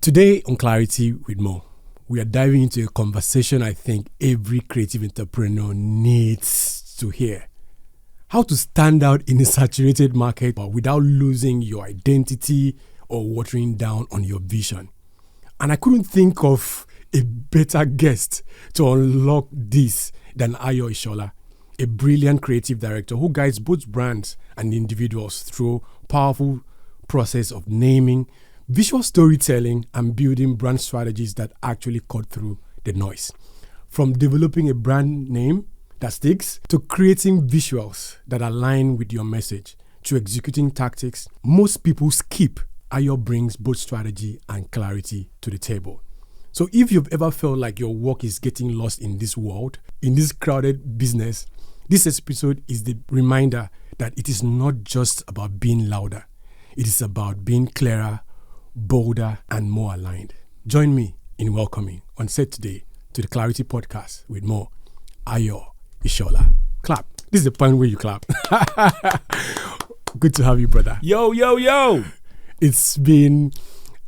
Today on Clarity with Mo, we are diving into a conversation I think every creative entrepreneur needs to hear. How to stand out in a saturated market but without losing your identity or watering down on your vision. And I couldn't think of a better guest to unlock this than Ayo Ishola, a brilliant creative director who guides both brands and individuals through powerful process of naming, visual storytelling, and building brand strategies that actually cut through the noise. From developing a brand name that sticks to creating visuals that align with your message to executing tactics most people skip, Ayo brings both strategy and clarity to the table. So if you've ever felt like your work is getting lost in this world, in this crowded business, this episode is the reminder that it is not just about being louder. It is about being clearer, bolder, and more aligned. Join me in welcoming on set today to the Clarity Podcast with Mo, Ayo Ishola. Clap. This is the point where you clap. Good to have you, brother. Yo, yo, yo. It's been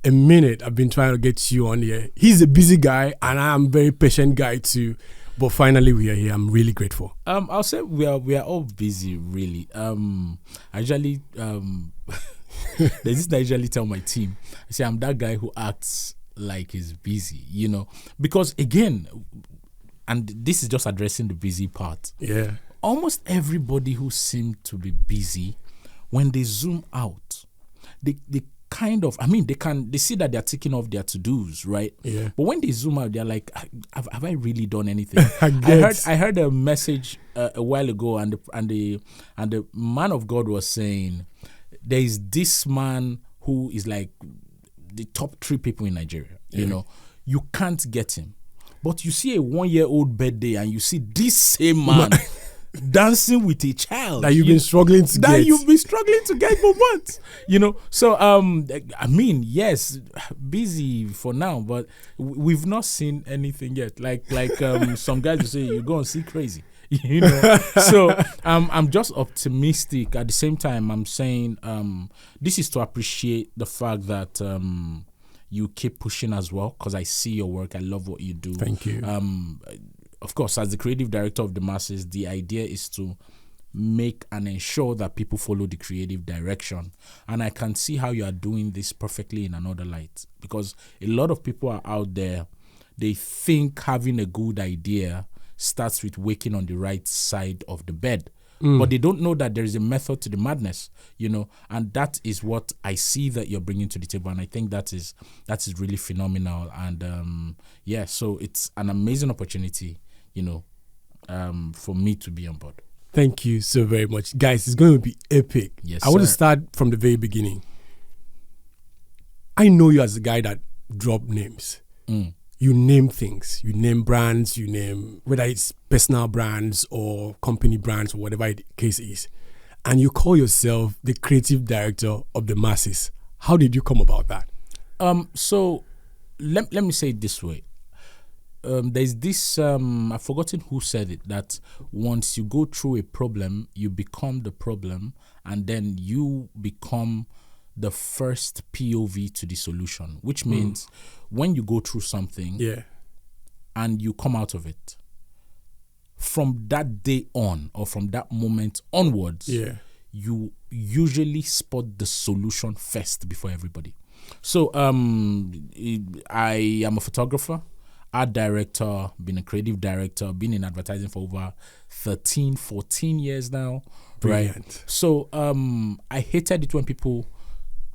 a minute. I've been trying to get you on here. He's a busy guy, and I'm a very patient guy too. But finally, we are here. I'm really grateful. I'll say we are all busy, really. I usually there's this I usually tell my team. I say I'm that guy who acts like he's busy, because again, and this is just addressing the busy part. Yeah. Almost everybody who seems to be busy, when they zoom out, they kind of, they see that they're ticking off their to-dos, right? Yeah. But when they zoom out, they're like, have I really done anything? I heard a message a while ago, and the man of God was saying, there is this man who is like the top 3 people in Nigeria. You can't get him. But you see a 1-year-old birthday and you see this same man dancing with a child that you've been struggling to get for months. So yes, busy for now, but we've not seen anything yet. Like some guys will say, you go and see crazy. So I'm just optimistic. At the same time, I'm saying this is to appreciate the fact that you keep pushing as well, because I see your work. I love what you do. Thank you. Of course, as the creative director of the masses, the idea is to make and ensure that people follow the creative direction. And I can see how you are doing this perfectly in another light, because a lot of people are out there, they think having a good idea starts with waking on the right side of the bed. But they don't know that there is a method to the madness, and that is what I see that you're bringing to the table. And I think that is really phenomenal. And so it's an amazing opportunity, for me to be on board. Thank you so very much. Guys, it's going to be epic. Yes, I want to start from the very beginning. I know you as a guy that drop names. You name things, you name brands, you name whether it's personal brands or company brands or whatever the case is. And you call yourself the creative director of the masses. How did you come about that? So let me say it this way. There's this, I've forgotten who said it, that once you go through a problem, you become the problem, and then you become the first POV to the solution, which means when you go through something and you come out of it, from that day on or from that moment onwards, you usually spot the solution first before everybody. So I am a photographer, art director, been a creative director, been in advertising for over 13, 14 years now. Brilliant. Right? So I hated it when people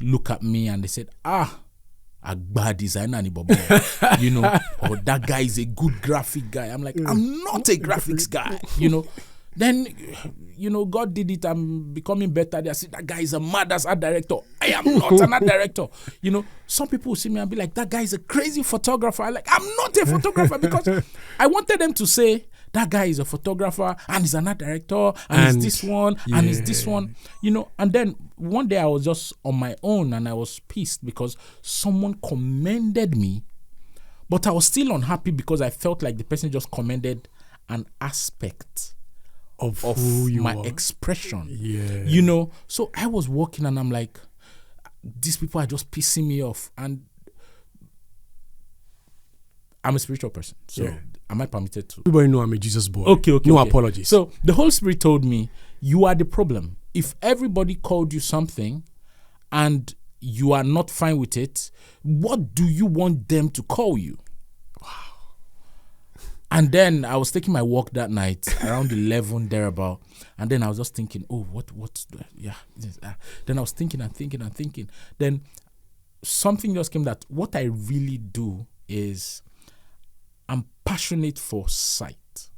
look at me and they said, a bad designer, or that guy is a good graphic guy. I'm like, I'm not a graphics guy, Then, God did it. I'm becoming better. They say, that guy is a mad as art director. I am not an art director. Some people will see me and be like, that guy is a crazy photographer. I'm like, I'm not a photographer, because I wanted them to say, that guy is a photographer and he's an art director and he's this one and he's this one, And then one day I was just on my own and I was pissed because someone commended me, but I was still unhappy because I felt like the person just commended an aspect of my expression. So I was walking and I'm like, these people are just pissing me off. And I'm a spiritual person, so am I permitted to? Everybody know I'm a Jesus boy. Okay. No apologies. So the Holy Spirit told me, you are the problem. If everybody called you something and you are not fine with it, what do you want them to call you? And then I was taking my walk that night around 11 thereabout, and then I was just thinking, oh, what's then I was thinking. Then something just came that what I really do is I'm passionate for sight.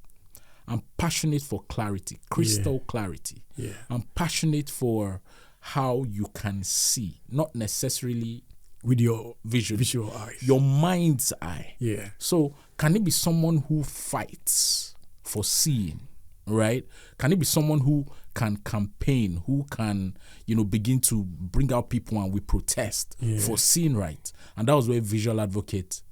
I'm passionate for clarity, crystal clarity. Yeah. I'm passionate for how you can see, not necessarily with your visual eyes, your mind's eye. Yeah. So can it be someone who fights for seeing, right? Can it be someone who can campaign, who can, begin to bring out people and we protest for seeing right? And that was where visual advocate,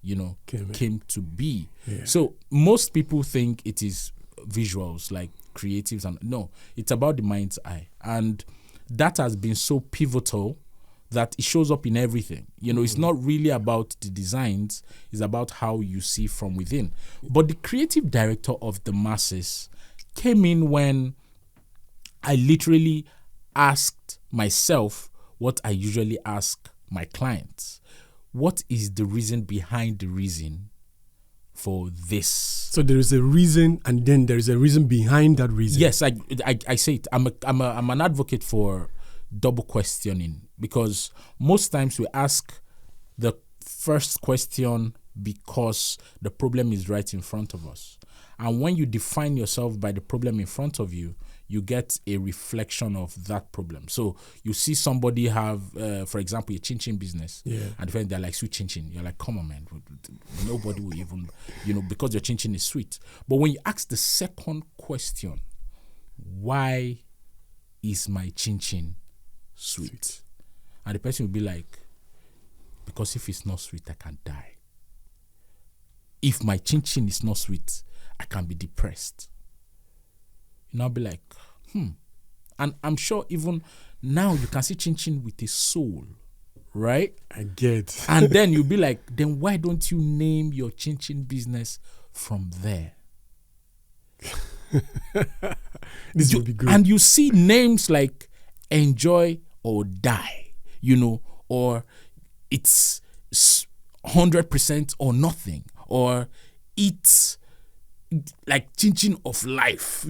came to be. Yeah. So most people think it is visuals, like creatives, and no, it's about the mind's eye. And that has been so pivotal that it shows up in everything. It's not really about the designs, it's about how you see from within. But the creative director of the masses came in when I literally asked myself what I usually ask my clients. What is the reason behind the reason for this? So there is a reason, and then there is a reason behind that reason. Yes, I say it. I'm an advocate for double questioning, because most times we ask the first question because the problem is right in front of us. And when you define yourself by the problem in front of you, you get a reflection of that problem. So you see somebody have, for example, a chin-chin business, and then they're like, sweet chin-chin. You're like, come on, man. Nobody will even, because your chin-chin is sweet. But when you ask the second question, why is my chin-chin sweet? And the person will be like, because if it's not sweet, I can die. If my chin-chin is not sweet, I can be depressed. I'll be like, And I'm sure even now you can see chin-chin with a soul, right? I get. And then you'll be like, then why don't you name your chin-chin business from there? This will be good. And you see names like Enjoy or Die, or it's 100% or nothing, or it's like Chin-Chin of Life.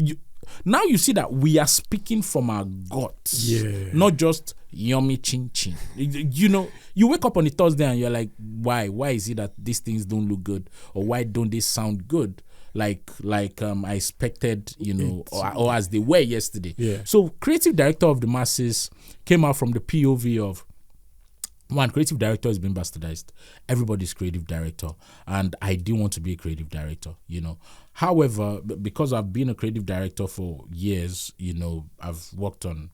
Now you see that we are speaking from our guts, not just yummy chin-chin. You wake up on a Thursday and you're like, why is it that these things don't look good, or why don't they sound good like I expected, or as they were yesterday? So creative director of the masses came out from the POV of, one, creative director has been bastardized. Everybody's creative director, and I do want to be a creative director, However, because I've been a creative director for years, I've worked on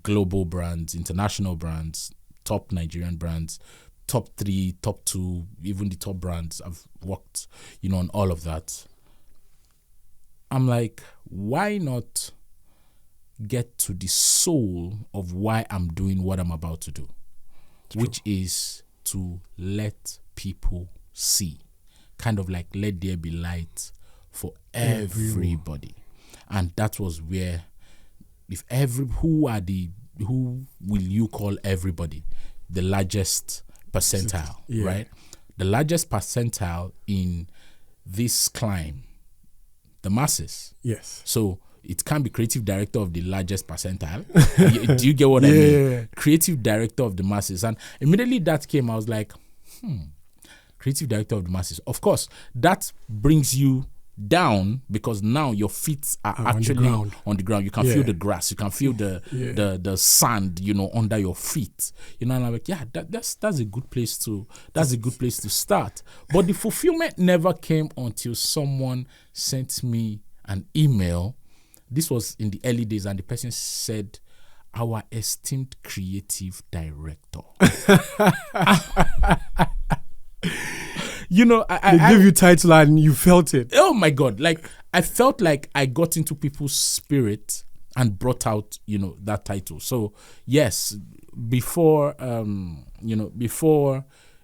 global brands, international brands, top Nigerian brands, top 3, top 2, even the top brands. I've worked, on all of that. I'm like, why not get to the soul of why I'm doing what I'm about to do? True. Which is to let people see, kind of like let there be light for everybody. And that was where, who will you call everybody? The largest percentile, right? The largest percentile in this climb, the masses. Yes. So it can't be creative director of the largest percentile. Do you get what I mean? Creative director of the masses. And immediately that came, I was like, creative director of the masses. Of course, that brings you down, because now your feet are actually on the ground. You can feel the grass. You can feel the sand, under your feet. And I'm like, that's a good place to start. But the fulfillment never came until someone sent me an email. This was in the early days, and the person said, our esteemed creative director. They gave you title and you felt it. Oh my God. Like, I felt like I got into people's spirit and brought out, that title. So yes, before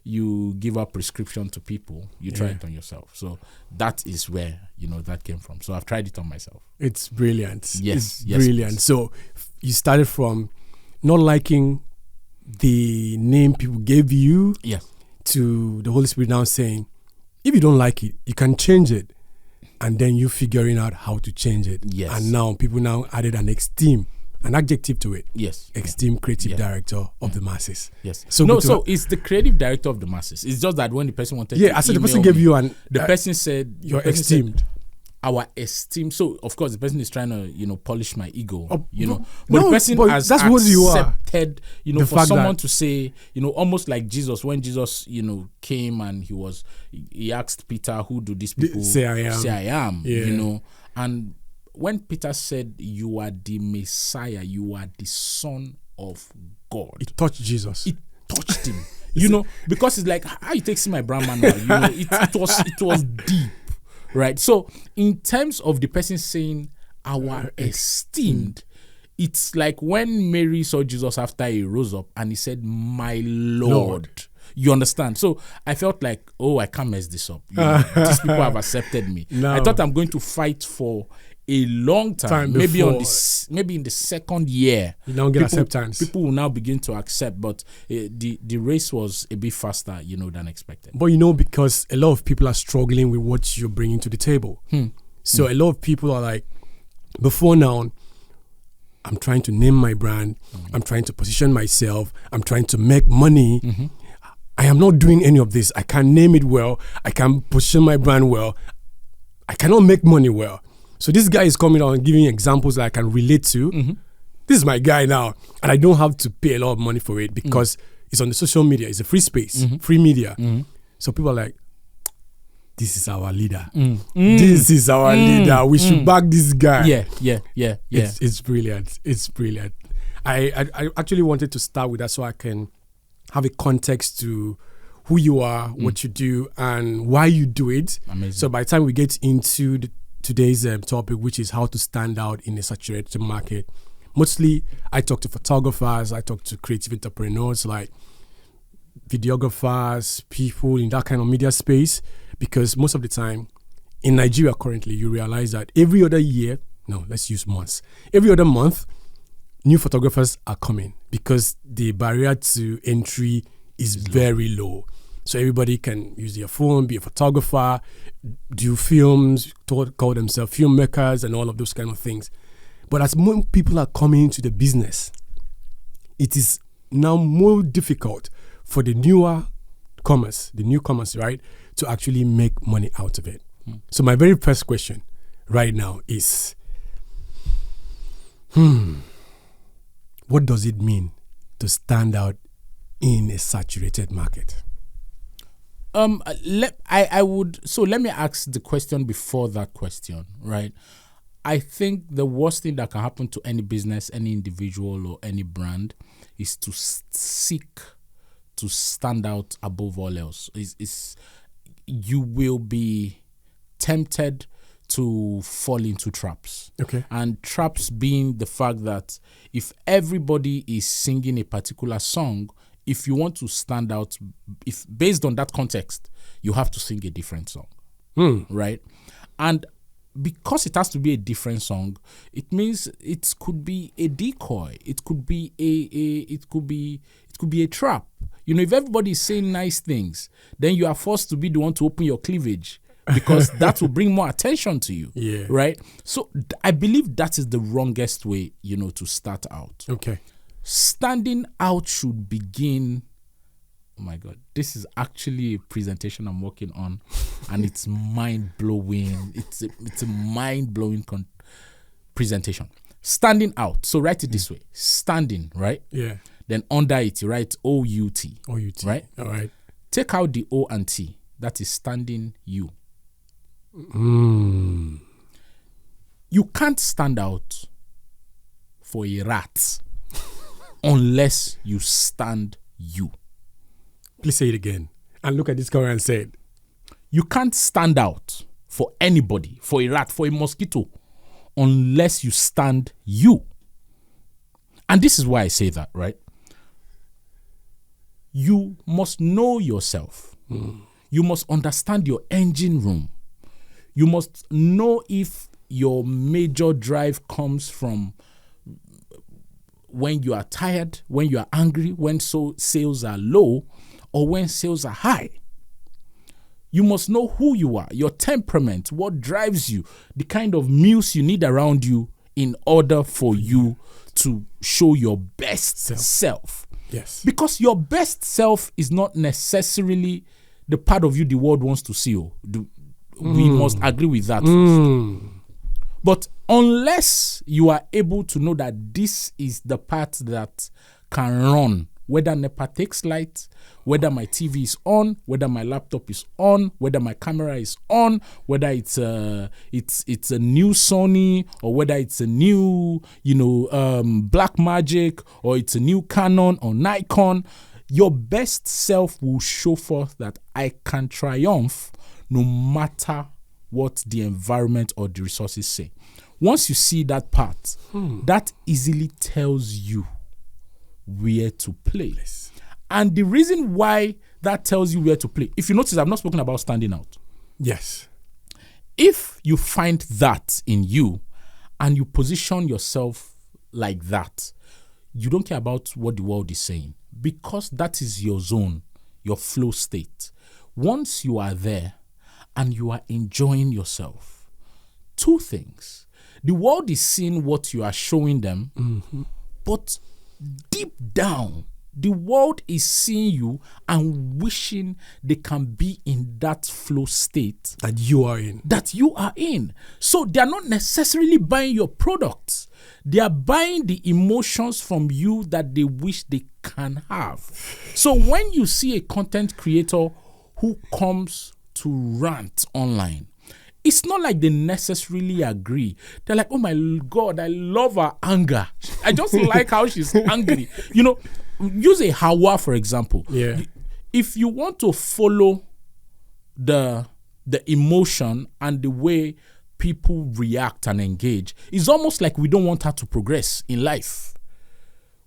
you give a prescription to people, you try it on yourself. So that is where, that came from. So I've tried it on myself. It's brilliant. Yes. It's brilliant. Please. So you started from not liking the name people gave you to the Holy Spirit now saying, if you don't like it, you can change it. And then you figuring out how to change it. Yes. And now people now added an adjective to it. Yes. Esteemed creative director of the masses. Yes. So it's the creative director of the masses. It's just that when the person wanted to I said the person gave you the person said you're esteemed. Our esteem. So of course the person is trying to polish my ego. But the person has that's what you accepted. For someone to say, almost like Jesus, when Jesus came and he asked Peter, who do these people say I am? And when Peter said, you are the Messiah, you are the Son of God, it touched Jesus. It touched him. Because it's like, how you take see my brown man now? It was deep. Right. So in terms of the person saying our esteemed, it's like when Mary saw Jesus after he rose up and he said, my Lord. You understand? So I felt like, I can't mess this up. These people have accepted me. No. I thought I'm going to fight for a long time, maybe in the second year. You don't get acceptance. People will now begin to accept, but the race was a bit faster, than expected. But because a lot of people are struggling with what you're bringing to the table. So a lot of people are like, before now, I'm trying to name my brand. I'm trying to position myself. I'm trying to make money. I am not doing any of this. I can't name it well. I can't position my brand well. I cannot make money well. So this guy is coming out and giving examples that I can relate to. This is my guy now. And I don't have to pay a lot of money for it because it's on the social media. It's a free space, free media. So people are like, this is our leader. This is our leader. We should back this guy. Yeah. It's brilliant. It's brilliant. I actually wanted to start with that so I can have a context to who you are, what you do, and why you do it. Amazing. So by the time we get into today's topic, which is how to stand out in a saturated market, mostly I talk to photographers, I talk to creative entrepreneurs like videographers, people in that kind of media space, because most of the time in Nigeria currently, you realize that every other month, new photographers are coming because the barrier to entry is very low. So everybody can use their phone, be a photographer, do films, call themselves filmmakers and all of those kind of things. But as more people are coming into the business, it is now more difficult for the newcomers, right, to actually make money out of it. So my very first question right now is, what does it mean to stand out in a saturated market? Let me ask the question before that question, right? I think the worst thing that can happen to any business, any individual, or any brand is to seek to stand out above all else. You will be tempted to fall into traps. Okay. And traps being the fact that if everybody is singing a particular song, if you want to stand out, if based on that context, you have to sing a different song, right? And because it has to be a different song, it means it could be a decoy. It could be a trap. If everybody is saying nice things, then you are forced to be the one to open your cleavage because that will bring more attention to you, right? So I believe that is the wrongest way, to start out. Okay. Standing out should begin. Oh my God, this is actually a presentation I'm working on, and it's mind blowing. It's a mind blowing presentation. Standing out. So write it this way: standing, right? Yeah. Then under it, you write OUT. OUT. Right. All right. Take out the O and T. That is standing you. You can't stand out for a rat unless you stand you. Please say it again. And look at this camera and say it. You can't stand out for anybody, for a rat, for a mosquito, unless you stand you. And this is why I say that, right? you must know yourself. You must understand your engine room. You must know if your major drive comes from when you are tired, when you are angry, when sales are low, or when sales are high. You must know who you are, your temperament, what drives you, the kind of muse you need around you in order for you to show your best self. Yes. Because your best self is not necessarily the part of you the world wants to see. We must agree with that first. But unless you are able to know that this is the part that can run, whether NEPA takes light, whether my TV is on, whether my laptop is on, whether my camera is on, whether it's a new Sony, or whether it's a new Blackmagic, or it's a new Canon or Nikon, your best self will show forth that I can triumph no matter what the environment or the resources say. Once you see that part, that easily tells you where to play. And the reason why that tells you where to play, if you notice, I've not spoken about standing out. Yes. If you find that in you and you position yourself like that, you don't care about what the world is saying, because that is your zone, your flow state. Once you are there and you are enjoying yourself, two things. The world is seeing what you are showing them, but deep down, the world is seeing you and wishing they can be in that flow state that you are in. So they are not necessarily buying your products. They are buying the emotions from you that they wish they can have. So when you see a content creator who comes to rant online, it's not like they necessarily agree. They're like, oh my God, I love her anger. I just like how she's angry. Use a Hawa, for example. Yeah. If you want to follow the emotion and the way people react and engage, it's almost like we don't want her to progress in life.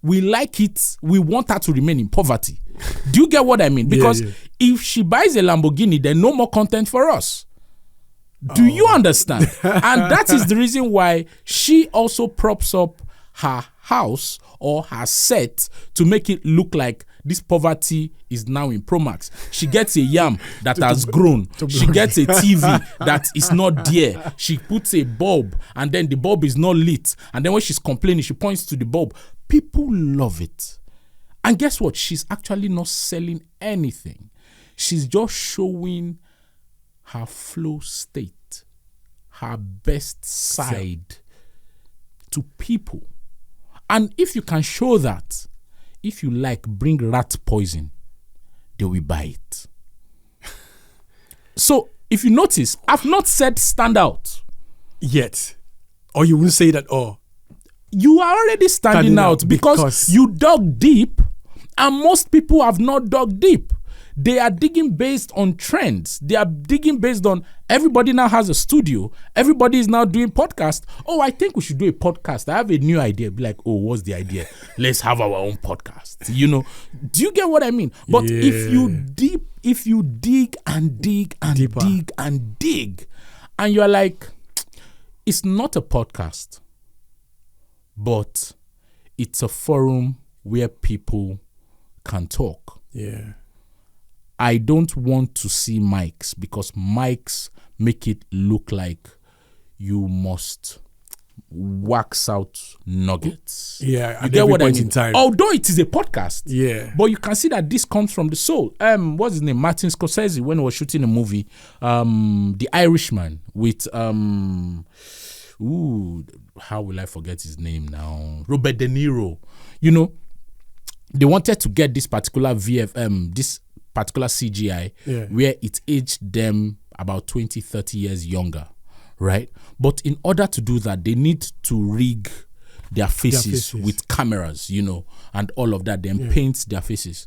We like it. We want her to remain in poverty. Do you get what I mean? Because if she buys a Lamborghini, then no more content for us. Do you understand? And that is the reason why she also props up her house or her set to make it look like this poverty is now in Pro Max. She gets a yam that has grown. She gets a TV that is not there. She puts a bulb and then the bulb is not lit. And then when she's complaining, she points to the bulb. People love it. And guess what? She's actually not selling anything. She's just showing her flow state, her best side to people. And if you can show that, if you like, bring rat poison, they will buy it. So if you notice, I've not said stand out yet. Or you won't say that, you are already standing out because you dug deep, and most people have not dug deep. They are digging based on trends. They are digging based on everybody now has a studio. Everybody is now doing podcasts. Oh, I think we should do a podcast. I have a new idea. Be like, oh, what's the idea? Let's have our own podcast. Do you get what I mean? But if you dig and dig and deeper. Dig and dig, and you're like, it's not a podcast, but it's a forum where people can talk. Yeah. I don't want to see mics because mics make it look like you must wax out nuggets. Yeah, you get what I mean? In time. Although it is a podcast, but you can see that this comes from the soul. What's his name? Martin Scorsese, when he was shooting a movie, The Irishman, with how will I forget his name now? Robert De Niro. They wanted to get this particular this particular CGI where it aged them about 20, 30 years younger, right? But in order to do that, they need to rig their faces with cameras, and all of that, then paint their faces.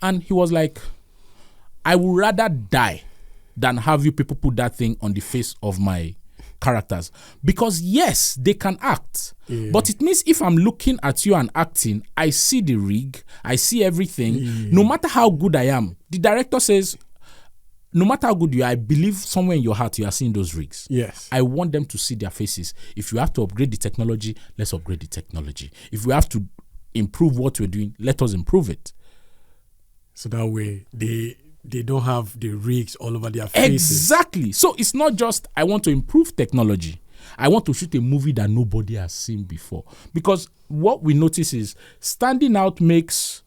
And he was like, I would rather die than have you people put that thing on the face of my characters, because yes, they can act, but it means if I'm looking at you and acting, I see the rig, I see everything. No matter how good I am, the director says, no matter how good you are, I believe somewhere in your heart you are seeing those rigs. Yes. I want them to see their faces. If you have to upgrade the technology, let's upgrade the technology. If we have to improve what we're doing, let us improve it. So that way they don't have the rigs all over their faces. Exactly. So it's not just I want to improve technology. I want to shoot a movie that nobody has seen before. Because what we notice is standing out makes,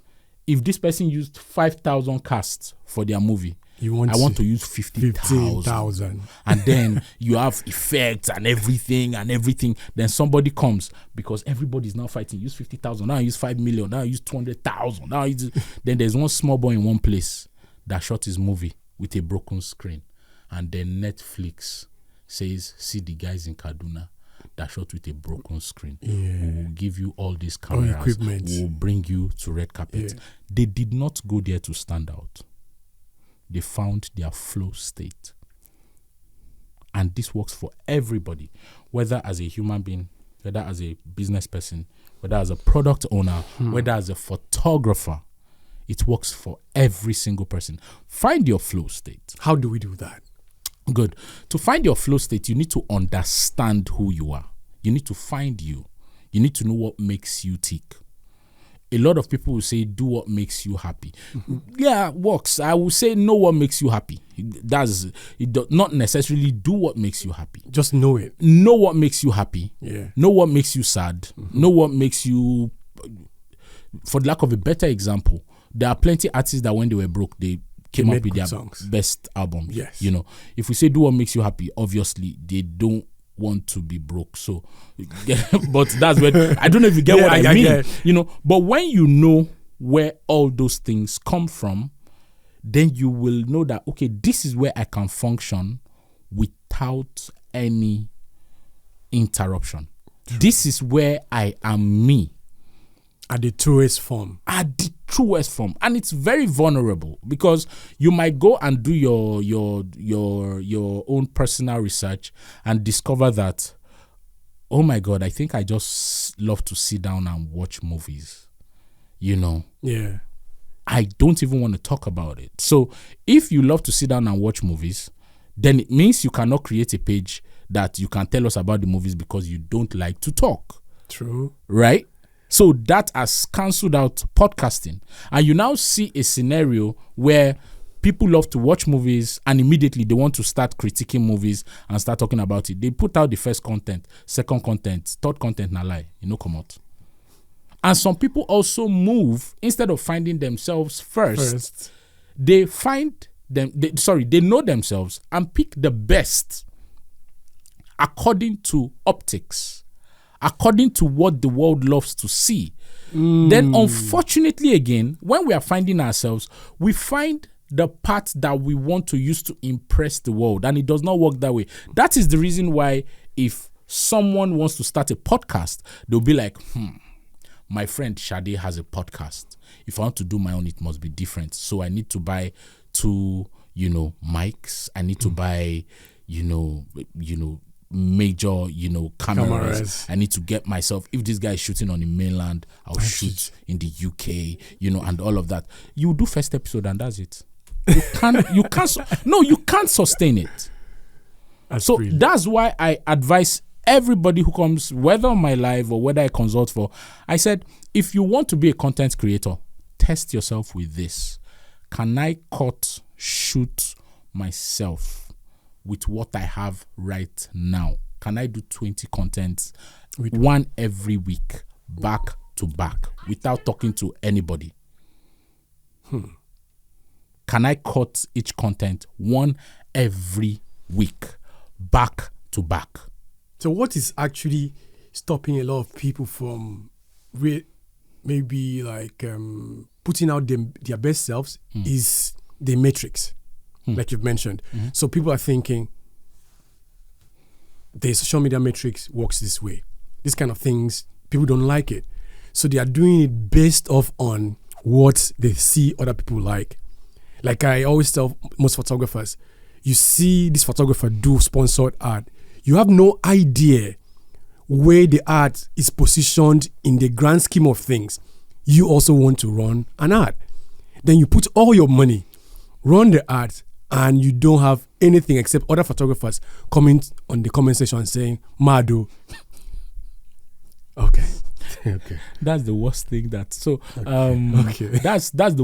if this person used 5,000 casts for their movie, I want to use 15,000. And then you have effects and everything. Then somebody comes, because everybody's now fighting. Use 50,000. Now I use 5 million. Now I use 200,000. Then there's one small boy in one place that shot his movie with a broken screen. And then Netflix says, see the guys in Kaduna that shot with a broken screen. We will give you all these cameras. Equipment. We will bring you to red carpet. They did not go there to stand out. They found their flow state. And this works for everybody, whether as a human being, whether as a business person, whether as a product owner, whether as a photographer. It works for every single person. Find your flow state. How do we do that? Good. To find your flow state, you need to understand who you are. You need to find you. You need to know what makes you tick. A lot of people will say, do what makes you happy. Yeah, works. I will say, know what makes you happy. It does not necessarily do what makes you happy. Just know it. Know what makes you happy. Yeah. Know what makes you sad. Know what makes you, for the lack of a better example, there are plenty of artists that when they were broke, they came up with their best albums. Yes. You know, if we say do what makes you happy, obviously they don't want to be broke. So, but that's when, I don't know if you get what I mean. You know, but when you know where all those things come from, then you will know that, okay, this is where I can function without any interruption. True. This is where I am me. At the truest form. And it's very vulnerable, because you might go and do your own personal research and discover that, oh my God, I think I just love to sit down and watch movies. You know? Yeah. I don't even want to talk about it. So if you love to sit down and watch movies, then it means you cannot create a page that you can tell us about the movies because you don't like to talk. True. Right? So that has cancelled out podcasting. And you now see a scenario where people love to watch movies and immediately they want to start critiquing movies and start talking about it. They put out the first content, second content, third content, na lie, come out. And some people also move, instead of finding themselves first. They they know themselves and pick the best according to optics, according to what the world loves to see. Then unfortunately again, when we are finding ourselves, we find the part that we want to use to impress the world, and it does not work that way. That is the reason why if someone wants to start a podcast, they'll be like, my friend Shade has a podcast. If I want to do my own, it must be different. So I need to buy 2, mics. I need to buy, major, cameras. I need to get myself, if this guy is shooting on the mainland, I'll shoot in the UK, and all of that. You do first episode and that's it. You can't sustain it. That's why I advise everybody who comes, whether on my live or whether I consult for, I said, if you want to be a content creator, test yourself with this. Can I shoot myself with what I have right now? Can I do 20 contents, one every week, back to back, without talking to anybody? Can I cut each content one every week, back to back? So what is actually stopping a lot of people from maybe like putting out their best selves is the matrix, like you've mentioned. So people are thinking the social media matrix works this way. These kind of things, people don't like it. So they are doing it based off on what they see other people like. Like I always tell most photographers, you see this photographer do sponsored ad, you have no idea where the art is positioned in the grand scheme of things. You also want to run an ad. Then you put all your money, run the ad, and you don't have anything except other photographers coming on the comment section saying, Mado. Okay. Okay. That's the worst thing that's the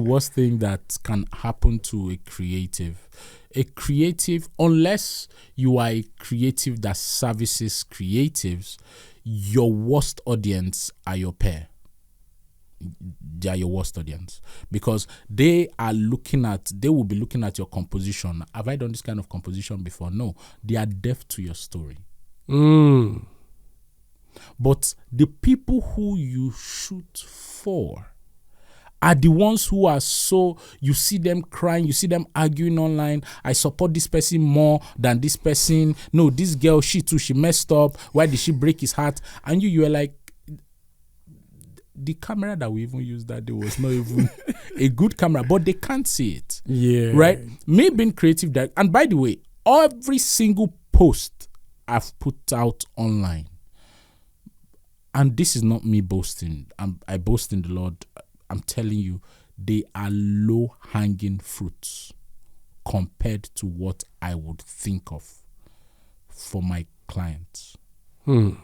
worst thing that can happen to a creative. A creative, unless you are a creative that services creatives, your worst audience are your peer. They are your worst audience because they will be looking at your composition. Have I done this kind of composition before? No. They are deaf to your story. But the people who you shoot for are the ones who are so, you see them crying, you see them arguing online. I support this person more than this person. No, this girl, she messed up. Why did she break his heart? And you are like, the camera that we even used that day was not even a good camera, but they can't see it. Yeah. Right? Me being creative, and by the way, every single post I've put out online, and this is not me boasting, I boast in the Lord, I'm telling you, they are low-hanging fruits compared to what I would think of for my clients. And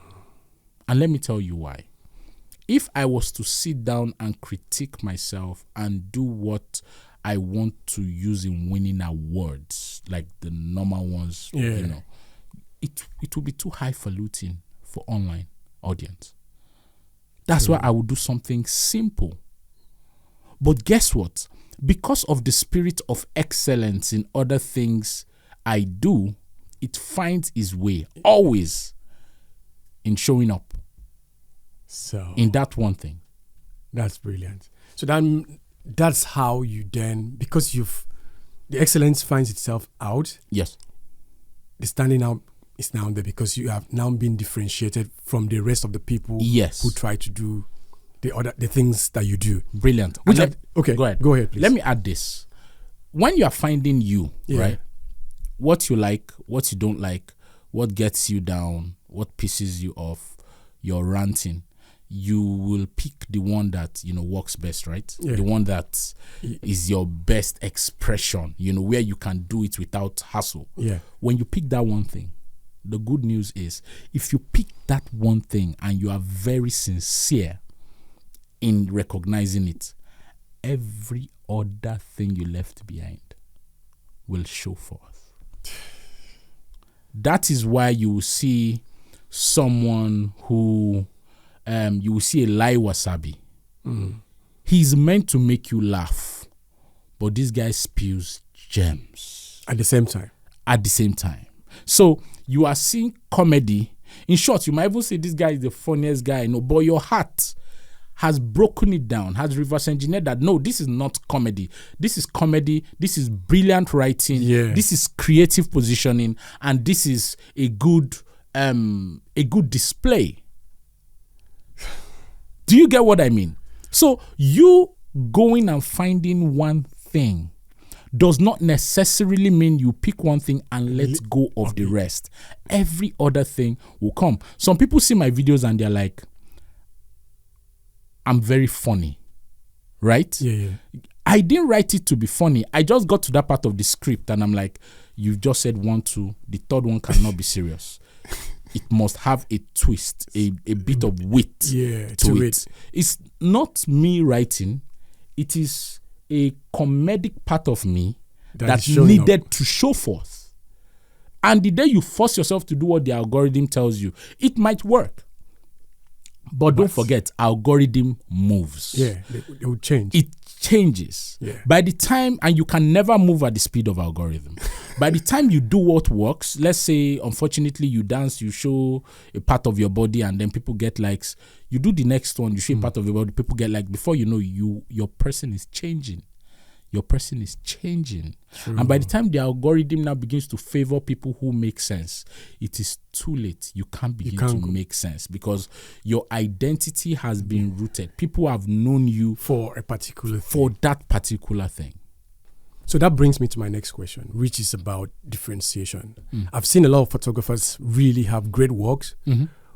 let me tell you why. If I was to sit down and critique myself and do what I want to use in winning awards, like the normal ones, it would be too highfalutin for online audience. That's why I would do something simple. But guess what? Because of the spirit of excellence in other things I do, it finds its way always in showing up. So in that one thing. That's brilliant. So that's how you then, because the excellence finds itself out. Yes. The standing out is now there because you have now been differentiated from the rest of the people who try to do the things that you do. Brilliant. Okay, go ahead, please. Let me add this. When you are finding you, right? What you like, what you don't like, what gets you down, what pisses you off, your ranting, you will pick the one that works best, right? The one that is your best expression, where you can do it without hassle. When you pick that one thing, the good news is if you pick that one thing and you are very sincere in recognizing it, every other thing you left behind will show forth. That is why you will see someone who you will see a Lai Wasabi. He's meant to make you laugh, but this guy spews gems at the same time. So you are seeing comedy. In short, you might even say this guy is the funniest guy, but your heart has broken it down, has reverse engineered that. No, this is not comedy. This is comedy. This is brilliant writing. This is creative positioning, and this is a good display. Do you get what I mean? So you going and finding one thing does not necessarily mean you pick one thing and let go of the rest. Every other thing will come. Some people see my videos and they're like, I'm very funny, right? I didn't write it to be funny. I just got to that part of the script and I'm like, you've just said 1, 2, the third one cannot be serious. It must have a twist, a bit of wit to it. It's not me writing. It is a comedic part of me that needed to show forth. And the day you force yourself to do what the algorithm tells you, it might work. But don't forget, algorithm moves. It will change. It changes. By the time, and you can never move at the speed of algorithm. By the time you do what works, let's say, unfortunately, you dance, you show a part of your body, and then people get likes. You do the next one, you show a part of your body, people get likes. Before you know, your person is changing. Your person is changing. True. And by the time the algorithm now begins to favor people who make sense, it is too late. You can't begin to make sense because your identity has been rooted. People have known you for a particular thing. For that particular thing. So that brings me to my next question, which is about differentiation. I've seen a lot of photographers really have great works,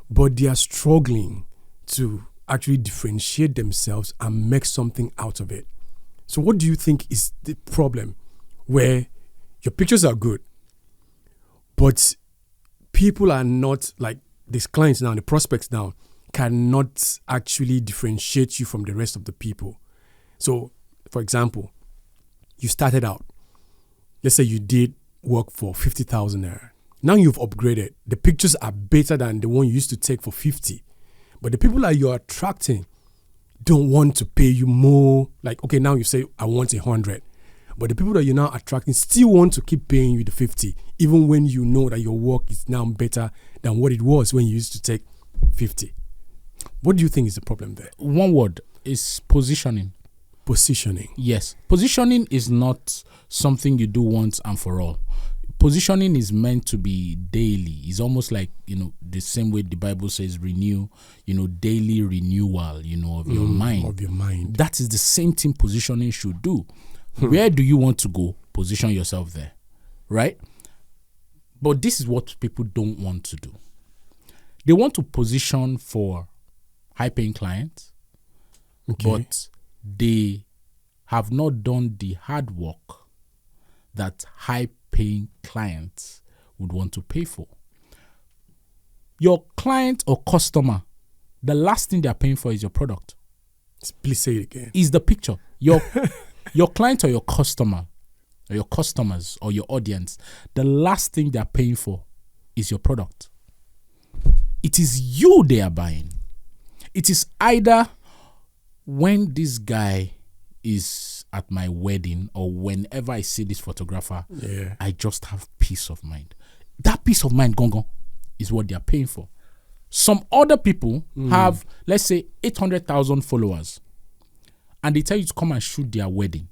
but they are struggling to actually differentiate themselves and make something out of it. So what do you think is the problem where your pictures are good, but people are not, like these clients now, the prospects now, cannot actually differentiate you from the rest of the people? So, for example, you started out, let's say you did work for 50,000 naira. Now you've upgraded. The pictures are better than the one you used to take for 50. But the people that you're attracting don't want to pay you more. Like, okay, now you say, I want 100. But the people that you're now attracting still want to keep paying you the 50, even when you know that your work is now better than what it was when you used to take 50. What do you think is the problem there? One word is positioning. Positioning. Yes. Positioning is not something you do once and for all. Positioning is meant to be daily. It's almost like, the same way the Bible says renew, daily renewal, of your mind. Of your mind. That is the same thing positioning should do. Where do you want to go? Position yourself there. Right? But this is what people don't want to do. They want to position for high-paying clients, but they have not done the hard work that high-paying clients would want to pay for. Your client or customer, the last thing they're paying for is your product. Please say it again. Is the picture. Your client or your customer, or your customers or your audience, the last thing they're paying for is your product. It is you they are buying. It is either when this guy is at my wedding or whenever I see this photographer, I just have peace of mind. That peace of mind, gongo, is what they are paying for. Some other people have, let's say, 800,000 followers, and they tell you to come and shoot their wedding.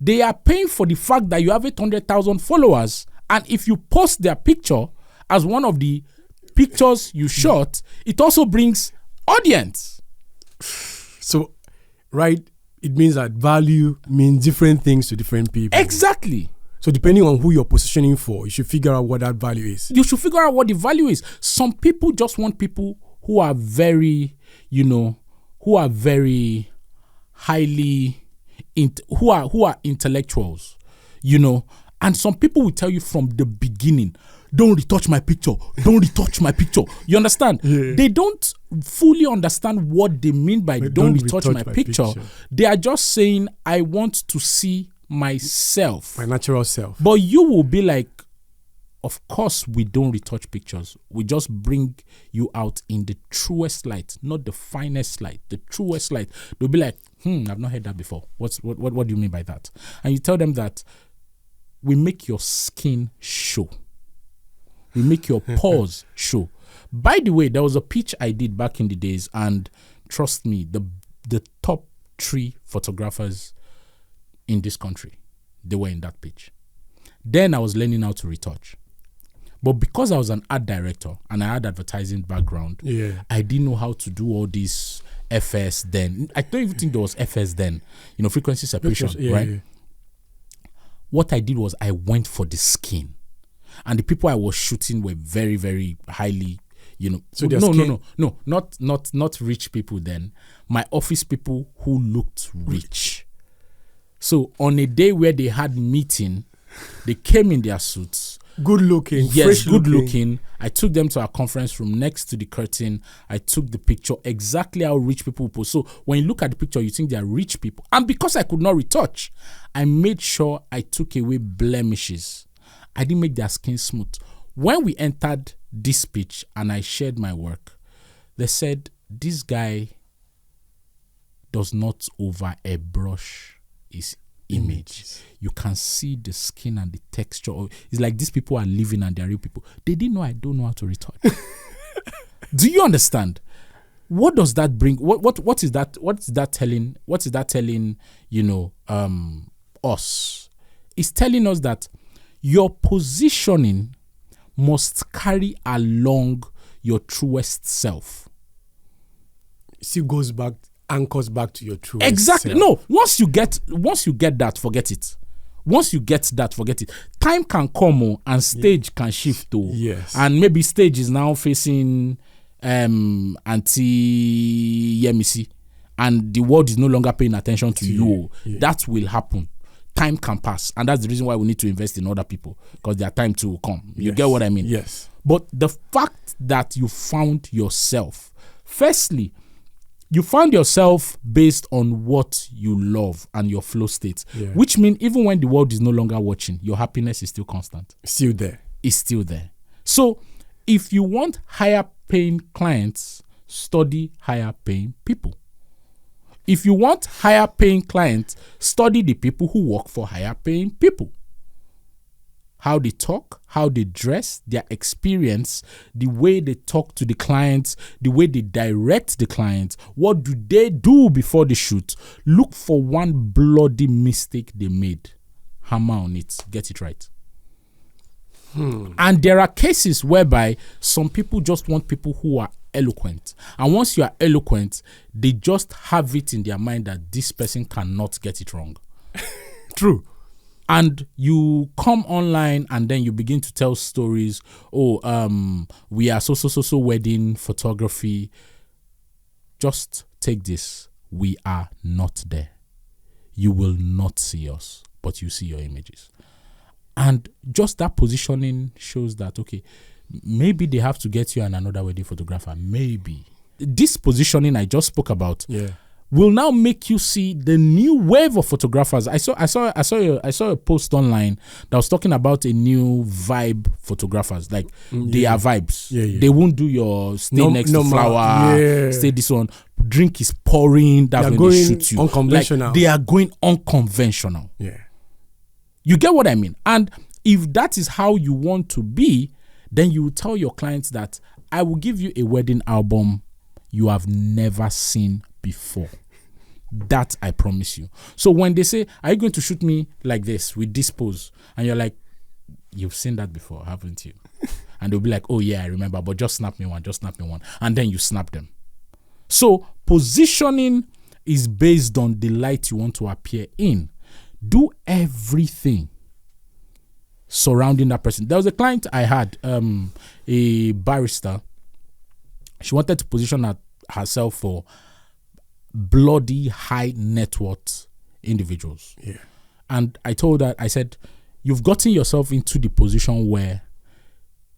They are paying for the fact that you have 800,000 followers, and if you post their picture as one of the pictures you shot, it also brings audience. So, right, it means that value means different things to different people. Exactly. So depending on who you're positioning for, you should figure out what that value is. You should figure out what the value is. Some people just want people who are very, who are very highly, who are intellectuals, and some people will tell you from the beginning, don't retouch my picture. Don't retouch my picture. You understand? Yeah. They don't fully understand what they mean by don't retouch my picture. They are just saying, I want to see myself. My natural self. But you will be like, of course we don't retouch pictures. We just bring you out in the truest light, not the finest light, the truest light. They'll be like, I've not heard that before. What do you mean by that? And you tell them that we make your skin show. We make your pores show. By the way, there was a pitch I did back in the days, and trust me, the top 3 photographers in this country, they were in that pitch. Then I was learning how to retouch. But because I was an art director and I had advertising background, I didn't know how to do all this FS then. I don't even think there was FS then, frequency separation, right? Yeah. What I did was I went for the skin. And the people I was shooting were very, very highly, So no, not rich people then. My office people who looked rich. So on a day where they had meeting, they came in their suits. Good looking. Yes, good looking. I took them to our conference room next to the curtain. I took the picture exactly how rich people pose. So when you look at the picture, you think they are rich people. And because I could not retouch, I made sure I took away blemishes. I didn't make their skin smooth. When we entered this pitch and I shared my work, they said, this guy does not over airbrush his image. You can see the skin and the texture. It's like these people are living and they're real people. They didn't know I don't know how to retouch. Do you understand? What does that bring? What is that? What is that telling? What is that telling? Us. It's telling us that your positioning must carry along your truest self. It still anchors back to your truest exactly self. No, once you get that, forget it. Once you get that, forget it. Time can come and stage can shift too. Yes. And maybe stage is now facing Auntie Yemisi, and the world is no longer paying attention to you. Yeah. That will happen. Time can pass, and that's the reason why we need to invest in other people, because their time to come. You get what I mean? Yes. But the fact that you found yourself, firstly, you found yourself based on what you love and your flow state, which means even when the world is no longer watching, your happiness is still constant. Still there. It's still there. So if you want higher paying clients, study higher paying people. If you want higher paying clients, study the people who work for higher paying people. How they talk, how they dress, their experience, the way they talk to the clients, the way they direct the clients, what do they do before the shoot? Look for one bloody mistake they made. Hammer on it, get it right. And there are cases whereby some people just want people who are eloquent. And once you are eloquent, they just have it in their mind that this person cannot get it wrong. True. And you come online and then you begin to tell stories. We are so wedding photography. Just take this. We are not there. You will not see us, but you see your images. And just that positioning shows that, okay, maybe they have to get you another wedding photographer. Maybe. This positioning I just spoke about will now make you see the new wave of photographers. I saw a post online that was talking about a new vibe photographers. Like they are vibes. They won't do your stay next to flower, stay this one. Drink is pouring. That's when they shoot you. Unconventional. Like, they are going unconventional. Yeah. You get what I mean? And if that is how you want to be, then you will tell your clients that I will give you a wedding album you have never seen before. That I promise you. So when they say, are you going to shoot me like this with this pose? And you're like, you've seen that before, haven't you? And they'll be like, oh yeah, I remember, but just snap me one. And then you snap them. So positioning is based on the light you want to appear in. Do everything surrounding that person. There was a client I had, a barrister. She wanted to position herself for bloody high net worth individuals. Yeah. And I told her, I said, you've gotten yourself into the position where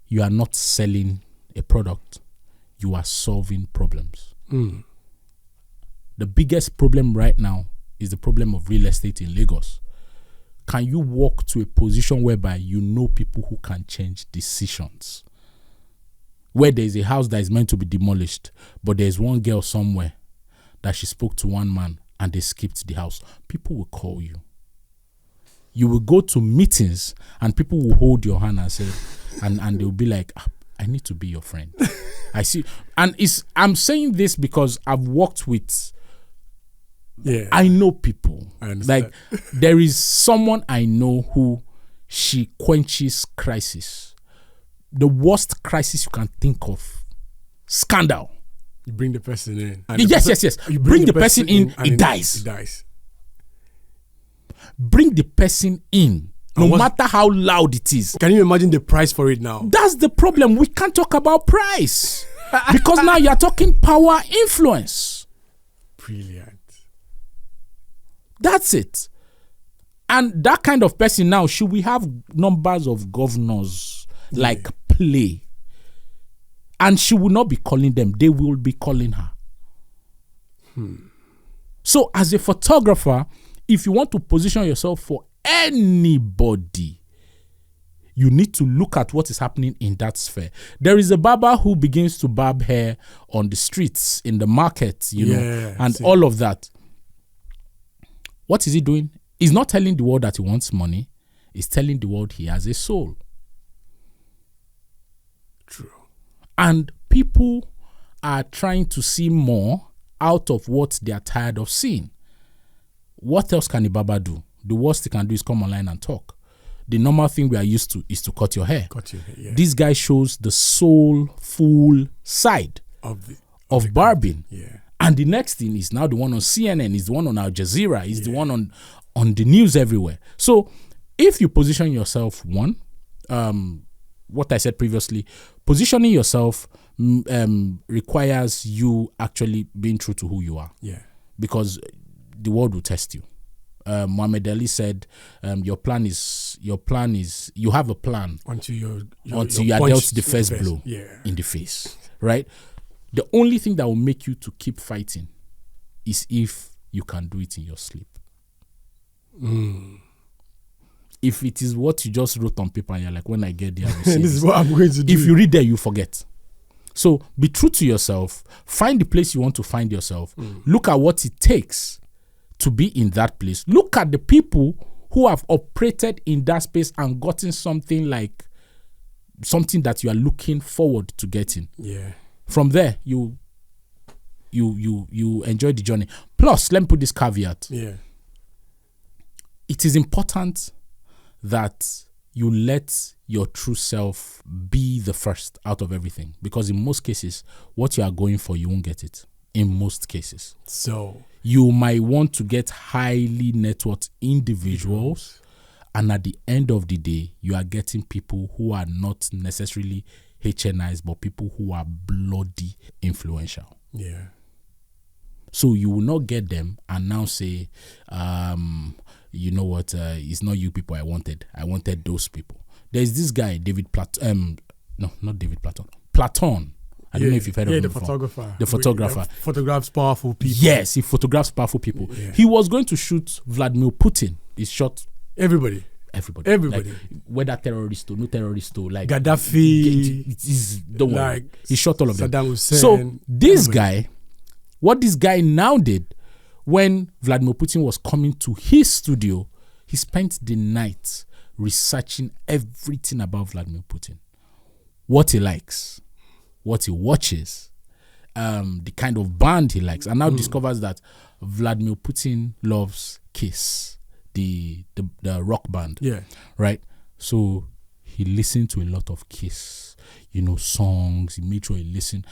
you are not selling a product, you are solving problems. The biggest problem right now is the problem of real estate in Lagos. Can you walk to a position whereby you know people who can change decisions? Where there is a house that is meant to be demolished, but there is one girl somewhere that she spoke to one man and they skipped the house. People will call you. You will go to meetings and people will hold your hand and say, and they'll be like, I need to be your friend. I see. And I'm saying this because I've worked with, I know people. I understand. Like there is someone I know who she quenches crisis. The worst crisis you can think of. Scandal. You bring the person in. Yes. You bring the person in, it dies. It dies. Bring the person in. No matter how loud it is. Can you imagine the price for it now? That's the problem. We can't talk about price. Because now you're talking power, influence. Brilliant. That's it. And that kind of person now, should we have numbers of governors like play? And she will not be calling them. They will be calling her. So as a photographer, if you want to position yourself for anybody, you need to look at what is happening in that sphere. There is a barber who begins to barb hair on the streets, in the market, you know, and all of that. What is he doing? He's not telling the world that he wants money. He's telling the world he has a soul. True. And people are trying to see more out of what they are tired of seeing. What else can a barber do? The worst he can do is come online and talk. The normal thing we are used to is to cut your hair. This guy shows the soulful side of barbing. And the next thing is now the one on CNN, is the one on Al Jazeera, is the one on the news everywhere. So if you position yourself, what I said previously, positioning yourself requires you actually being true to who you are. Yeah. Because the world will test you. Muhammad Ali said, you have a plan until you are dealt the first blow in the face, right? The only thing that will make you to keep fighting is if you can do it in your sleep. If it is what you just wrote on paper and you're like, when I get there, I will see this is what I'm going to do. If you read there, you forget. So be true to yourself. Find the place you want to find yourself. Look at what it takes to be in that place. Look at the people who have operated in that space and gotten something that you are looking forward to getting. Yeah. From there, you enjoy the journey. Plus, let me put this caveat. Yeah. It is important that you let your true self be the first out of everything, because in most cases, what you are going for, you won't get it. In most cases. So you might want to get highly networked individuals, and at the end of the day, you are getting people who are not necessarily HNIs, but people who are bloody influential. Yeah. So you will not get them and now say, you know what, it's not you people I wanted. I wanted those people. There's this guy, Platon. I don't know if you've heard of him before. The photographer. Photographs powerful people. Yes, he photographs powerful people. Yeah. He was going to shoot Vladimir Putin. He shot everybody. Like, whether terrorist or no terrorist or like Gaddafi. Don't worry. He shot all of them. Saddam Hussein. So this guy, what this guy now did, when Vladimir Putin was coming to his studio, he spent the night researching everything about Vladimir Putin. What he likes, what he watches, the kind of band he likes, and now discovers that Vladimir Putin loves Kiss, the rock band. Yeah. Right? So he listened to a lot of Kiss, songs. He made sure he listened.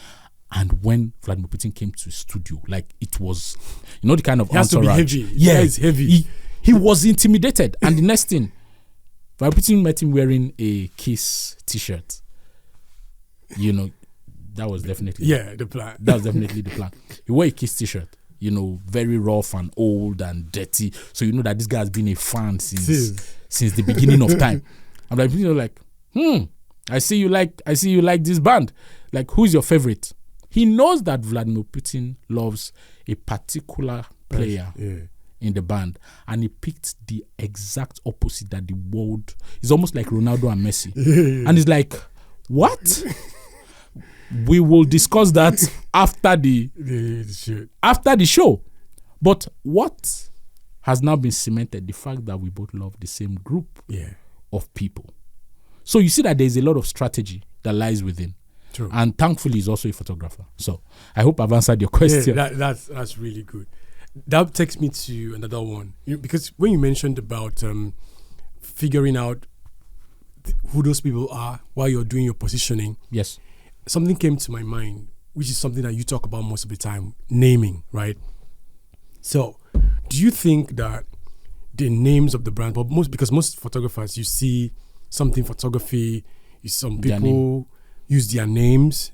And when Vladimir Putin came to the studio, like it was, the kind of entourage. Has to be heavy. Yeah, it's heavy. He was intimidated. And the next thing, Vladimir Putin met him wearing a Kiss t-shirt. That was definitely the plan. That was definitely the plan. He wore a Kiss t-shirt, very rough and old and dirty. So you know that this guy has been a fan since the beginning of time. I'm like, I see you like this band. Like, who's your favorite? He knows that Vladimir Putin loves a particular player in the band, and he picked the exact opposite that the world is almost like Ronaldo and Messi. And he's like, what? We will discuss that after the show. But what has now been cemented, the fact that we both love the same group of people. So you see that there's a lot of strategy that lies within. True. And thankfully he's also a photographer. So I hope I've answered your question. Yeah, that's really good. That takes me to another one. Because when you mentioned about figuring out who those people are while you're doing your positioning. Yes. Something came to my mind, which is something that you talk about most of the time, naming, right? So, do you think that the names of the brand, but because most photographers, you see something photography, some people use their names,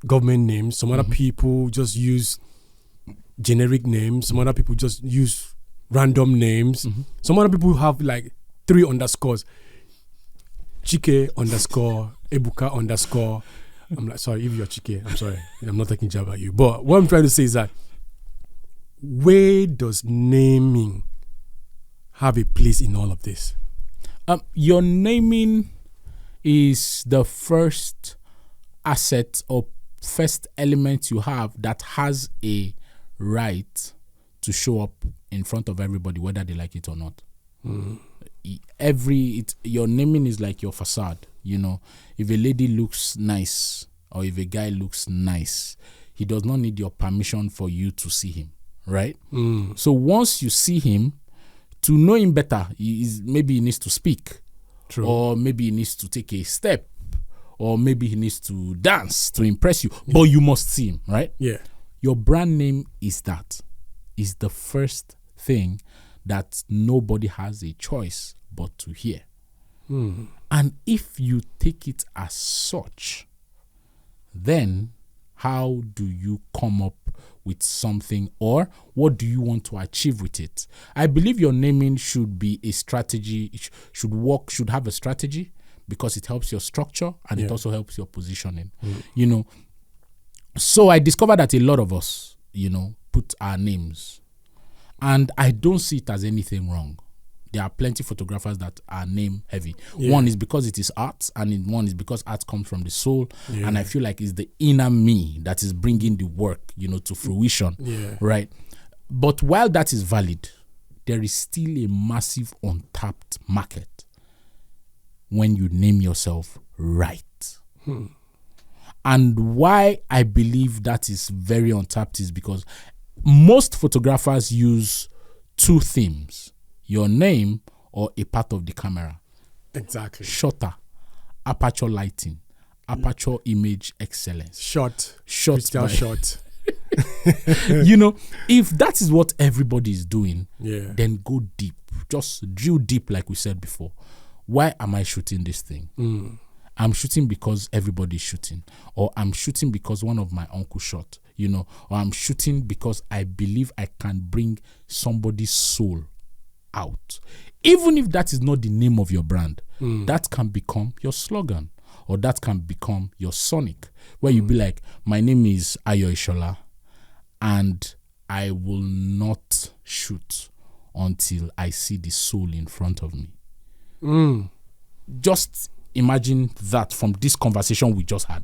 government names, some other people just use generic names, some other people just use random names, some other people have like 3 underscores, Chike _ Ebuka _ I'm like, sorry, if you're Chike, I'm sorry. I'm not taking jab at you. But what I'm trying to say is that where does naming have a place in all of this? Your naming is the first asset or first element you have that has a right to show up in front of everybody, whether they like it or not. Your naming is like your facade. If a lady looks nice or if a guy looks nice, he does not need your permission for you to see him, right? So once you see him, to know him better, maybe he needs to speak. True. Or maybe he needs to take a step, or maybe he needs to dance to impress you, but you must see him, right? Yeah. Your brand name is the first thing that nobody has a choice but to hear. And if you take it as such, then how do you come up with something, or what do you want to achieve with it? I believe your naming should be a strategy. It should have a strategy, because it helps your structure and it also helps your positioning. You know, so I discovered that a lot of us, you know, put our names, and I don't see it as anything wrong. There are plenty of photographers that are name heavy. One is because it is art, and one is because art comes from the soul. And I feel like it's the inner me that is bringing the work, you know, to fruition. Right. But while that is valid, there is still a massive untapped market when you name yourself right. And why I believe that is very untapped is because most photographers use two themes: your name or a part of the camera. Exactly. Shutter, aperture lighting, aperture image excellence. Shot. You know, if that is what everybody is doing, then go deep. Just drill deep, like we said before. Why am I shooting this thing? I'm shooting because everybody's shooting, or I'm shooting because one of my uncle shot, you know, or I'm shooting because I believe I can bring somebody's soul out. Even if that is not the name of your brand, that can become your slogan, or that can become your sonic, where you be like, my name is Ayo Ishola, and I will not shoot until I see the soul in front of me. Just imagine that from this conversation we just had.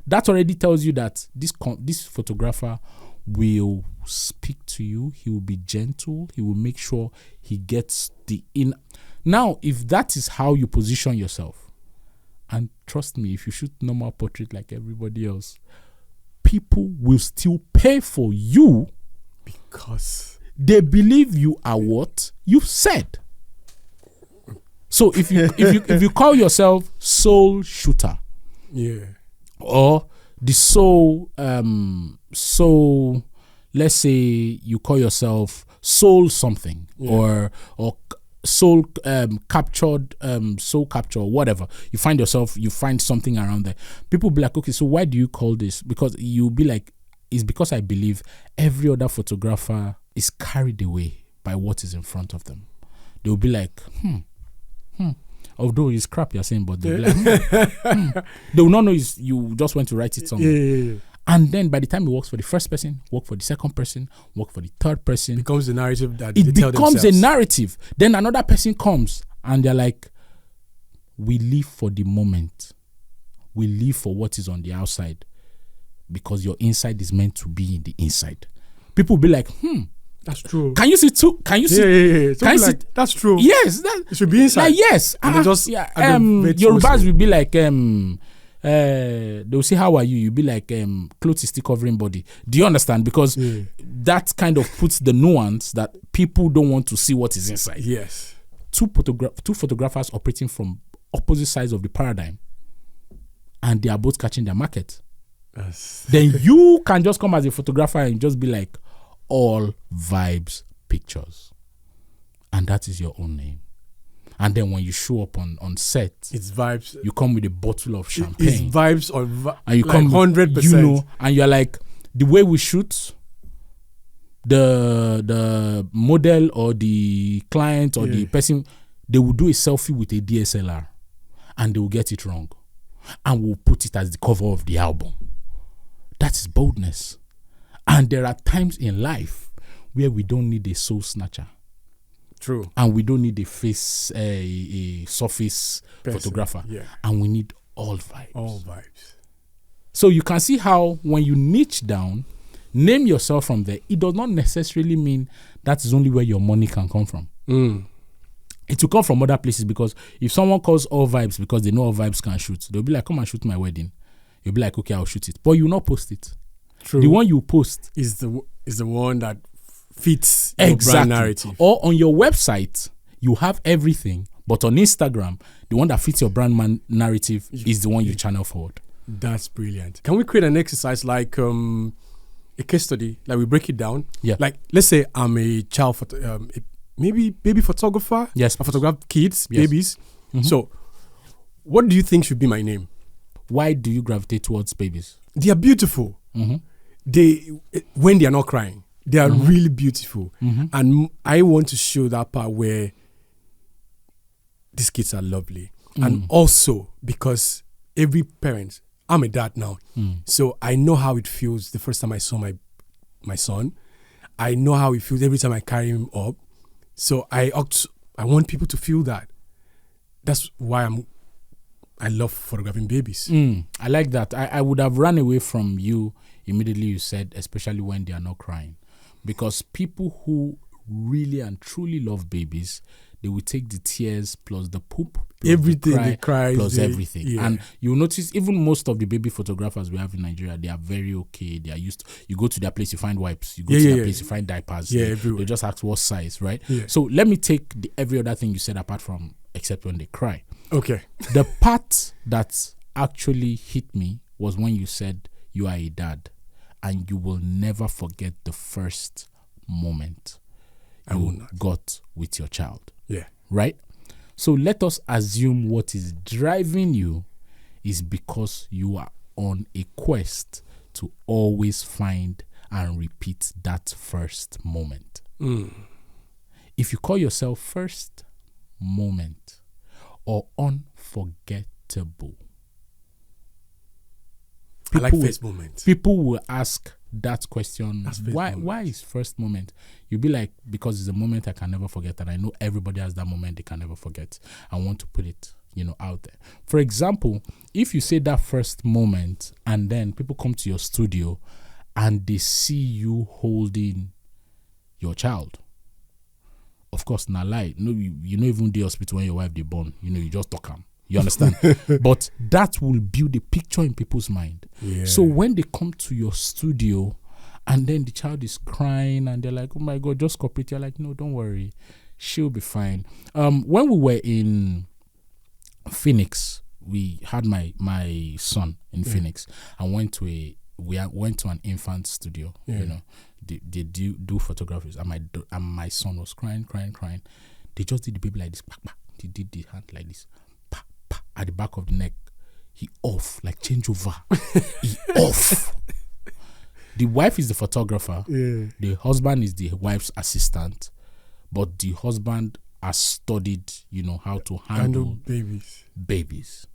That already tells you that this photographer will speak to you. He will be gentle. He will make sure he gets the in. Now, if that is how you position yourself, and trust me, if you shoot normal portrait like everybody else, people will still pay for you because they believe you are what you've said. So if you call yourself soul shooter, or the soul, let's say you call yourself soul something, or soul captured, soul capture, or whatever. You find something around there. People be like, okay, so why do you call this? Because you'll be like, it's because I believe every other photographer is carried away by what is in front of them. They'll be like, although it's crap you're saying, but they'll be like, they will not know you just went to write it somewhere. And then by the time it works for the first person, work for the second person, work for the third person, it becomes a narrative that it becomes a narrative. Then another person comes and they're like, we live for the moment. We live for what is on the outside, because your inside is meant to be in the inside. People will be like, that's true. Can you see too? Can you see? Can you see? That's true. Yes, it should be inside. Like, yes. And just Yorubas will be like, they'll say, how are you? You'll be like, clothes is still covering body. Do you understand? Because that kind of puts the nuance that people don't want to see what is inside. Yes. Two photographers operating from opposite sides of the paradigm, and they are both catching their market. Yes. Then you can just come as a photographer and just be like, all vibes pictures, and that is your own name. And then when you show up on set, it's vibes. You come with a bottle of champagne. It's vibes on and you like come 100%. You know, and you're like, the way we shoot, the model or the client or the person, they will do a selfie with a DSLR, and they will get it wrong, and we'll put it as the cover of the album. That is boldness. And there are times in life where we don't need a soul snatcher. True. And we don't need a face, a surface photographer. And we need all vibes. All vibes. So you can see how when you niche down, name yourself from there, it does not necessarily mean that is only where your money can come from. It will come from other places, because if someone calls all vibes because they know all vibes can shoot, they'll be like, come and shoot my wedding. You'll be like, okay, I'll shoot it. But you will not post it. True. The one you post is the one that fits your brand narrative. Or on your website, you have everything, but on Instagram, the one that fits your brand narrative is the one you channel forward. That's brilliant. Can we create an exercise like a case study? Like we break it down. Yeah. Like let's say I'm a child photo, maybe baby photographer. Yes. I photograph kids, Yes. babies. So, what do you think should be my name? Why do you gravitate towards babies? They are beautiful. They, when they are not crying, they are really beautiful. And I want to show that part where these kids are lovely. And also because every parent, I'm a dad now, so I know how it feels the first time I saw my son. I know how it feels every time I carry him up. So I want people to feel that. That's why I love photographing babies. I like that. I would have run away from you immediately. You said, especially when they are not crying, because people who really and truly love babies, they will take the tears plus the poop, plus Everything, the they cry, plus everything. yeah. And you'll notice even most of the baby photographers we have in Nigeria, they are very okay. They are used to, you go to their place, you find wipes. You go to their place, you find diapers. Yeah, they everywhere. just ask what size, right? Yeah. So let me take every other thing you said apart from except when they cry. Okay. The part that actually hit me was when you said you are a dad and you will never forget the first moment you got with your child. Yeah. Right? So let us assume what is driving you is because you are on a quest to always find and repeat that first moment. If you call yourself first moment or unforgettable, I like first moment. People will ask that question, why moment. why is first moment? You'll be like, because it's a moment I can never forget, and I know everybody has that moment they can never forget. I want to put it, out there. For example, if you say that first moment and then people come to your studio and they see you holding your child, of course, not lie. No, you know, even the hospital when your wife they born, you just talk them. You understand? But that will build a picture in people's mind. Yeah. So when they come to your studio and then the child is crying and they're like, oh my God, just cooperate. You're like, no, don't worry. She'll be fine. When we were in Phoenix, we had my son in Phoenix and went to an infant studio. They do photographies, and my son was crying. They just did the baby like this. They did the hand like this. At the back of the neck, he off, like change over. He off. The wife is the photographer. Yeah. The husband is the wife's assistant. But the husband has studied, how to handle babies.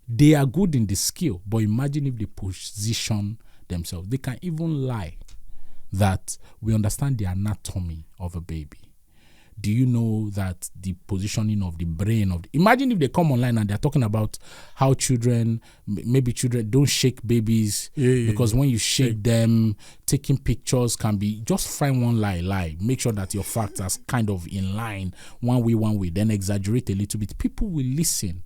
They are good in the skill, but imagine if they position themselves. They can even lie that we understand the anatomy of a baby. Do you know that the positioning of the brain imagine if they come online and they're talking about how maybe children don't shake babies because when you shake them, taking pictures can be, just find one lie. Make sure that your facts are kind of in line, one way, then exaggerate a little bit. People will listen.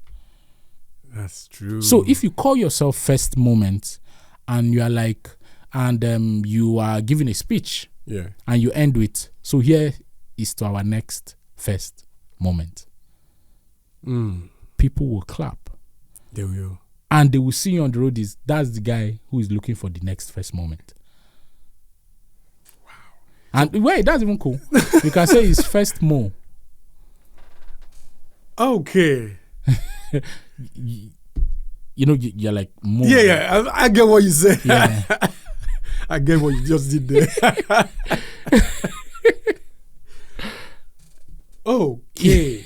That's true. So if you call yourself first moment and you are like, and you are giving a speech and you end with, so here is to our next first moment. People will clap. They will. And they will see you on the road. That's the guy who is looking for the next first moment. Wow. And wait, that's even cool. You can say it's first mo. Okay. You're like mo. Yeah. I get what you said. Yeah. I get what you just did there. Okay.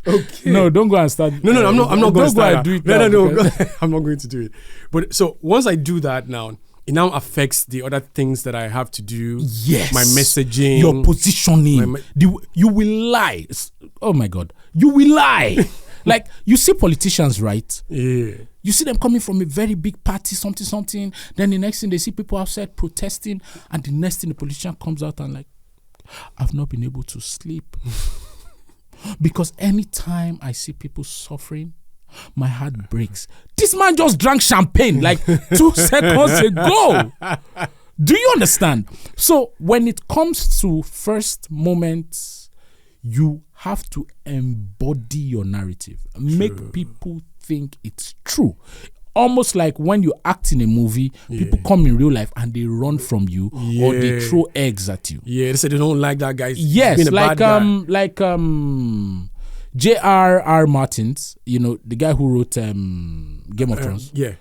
Okay. No, don't go and start. No, I'm not going to start. Do it no. now. I'm not going to do it. But so once I do that now, it now affects the other things that I have to do. Yes. My messaging. Your positioning. You will lie. Oh my God. You will lie. Like, you see politicians, right? Yeah. You see them coming from a very big party, something. Then the next thing, they see people outside protesting. And the next thing, the politician comes out and like, I've not been able to sleep. Because anytime I see people suffering, my heart breaks. This man just drank champagne like 2 seconds ago. Do you understand? So when it comes to first moments, you have to embody your narrative. Make people think it's true. almost like when you act in a movie, people come in real life and they run from you or they throw eggs at you. Yeah, they say they don't like that guy. Yes, like J.R.R. Martins, the guy who wrote Game of Thrones. Yeah.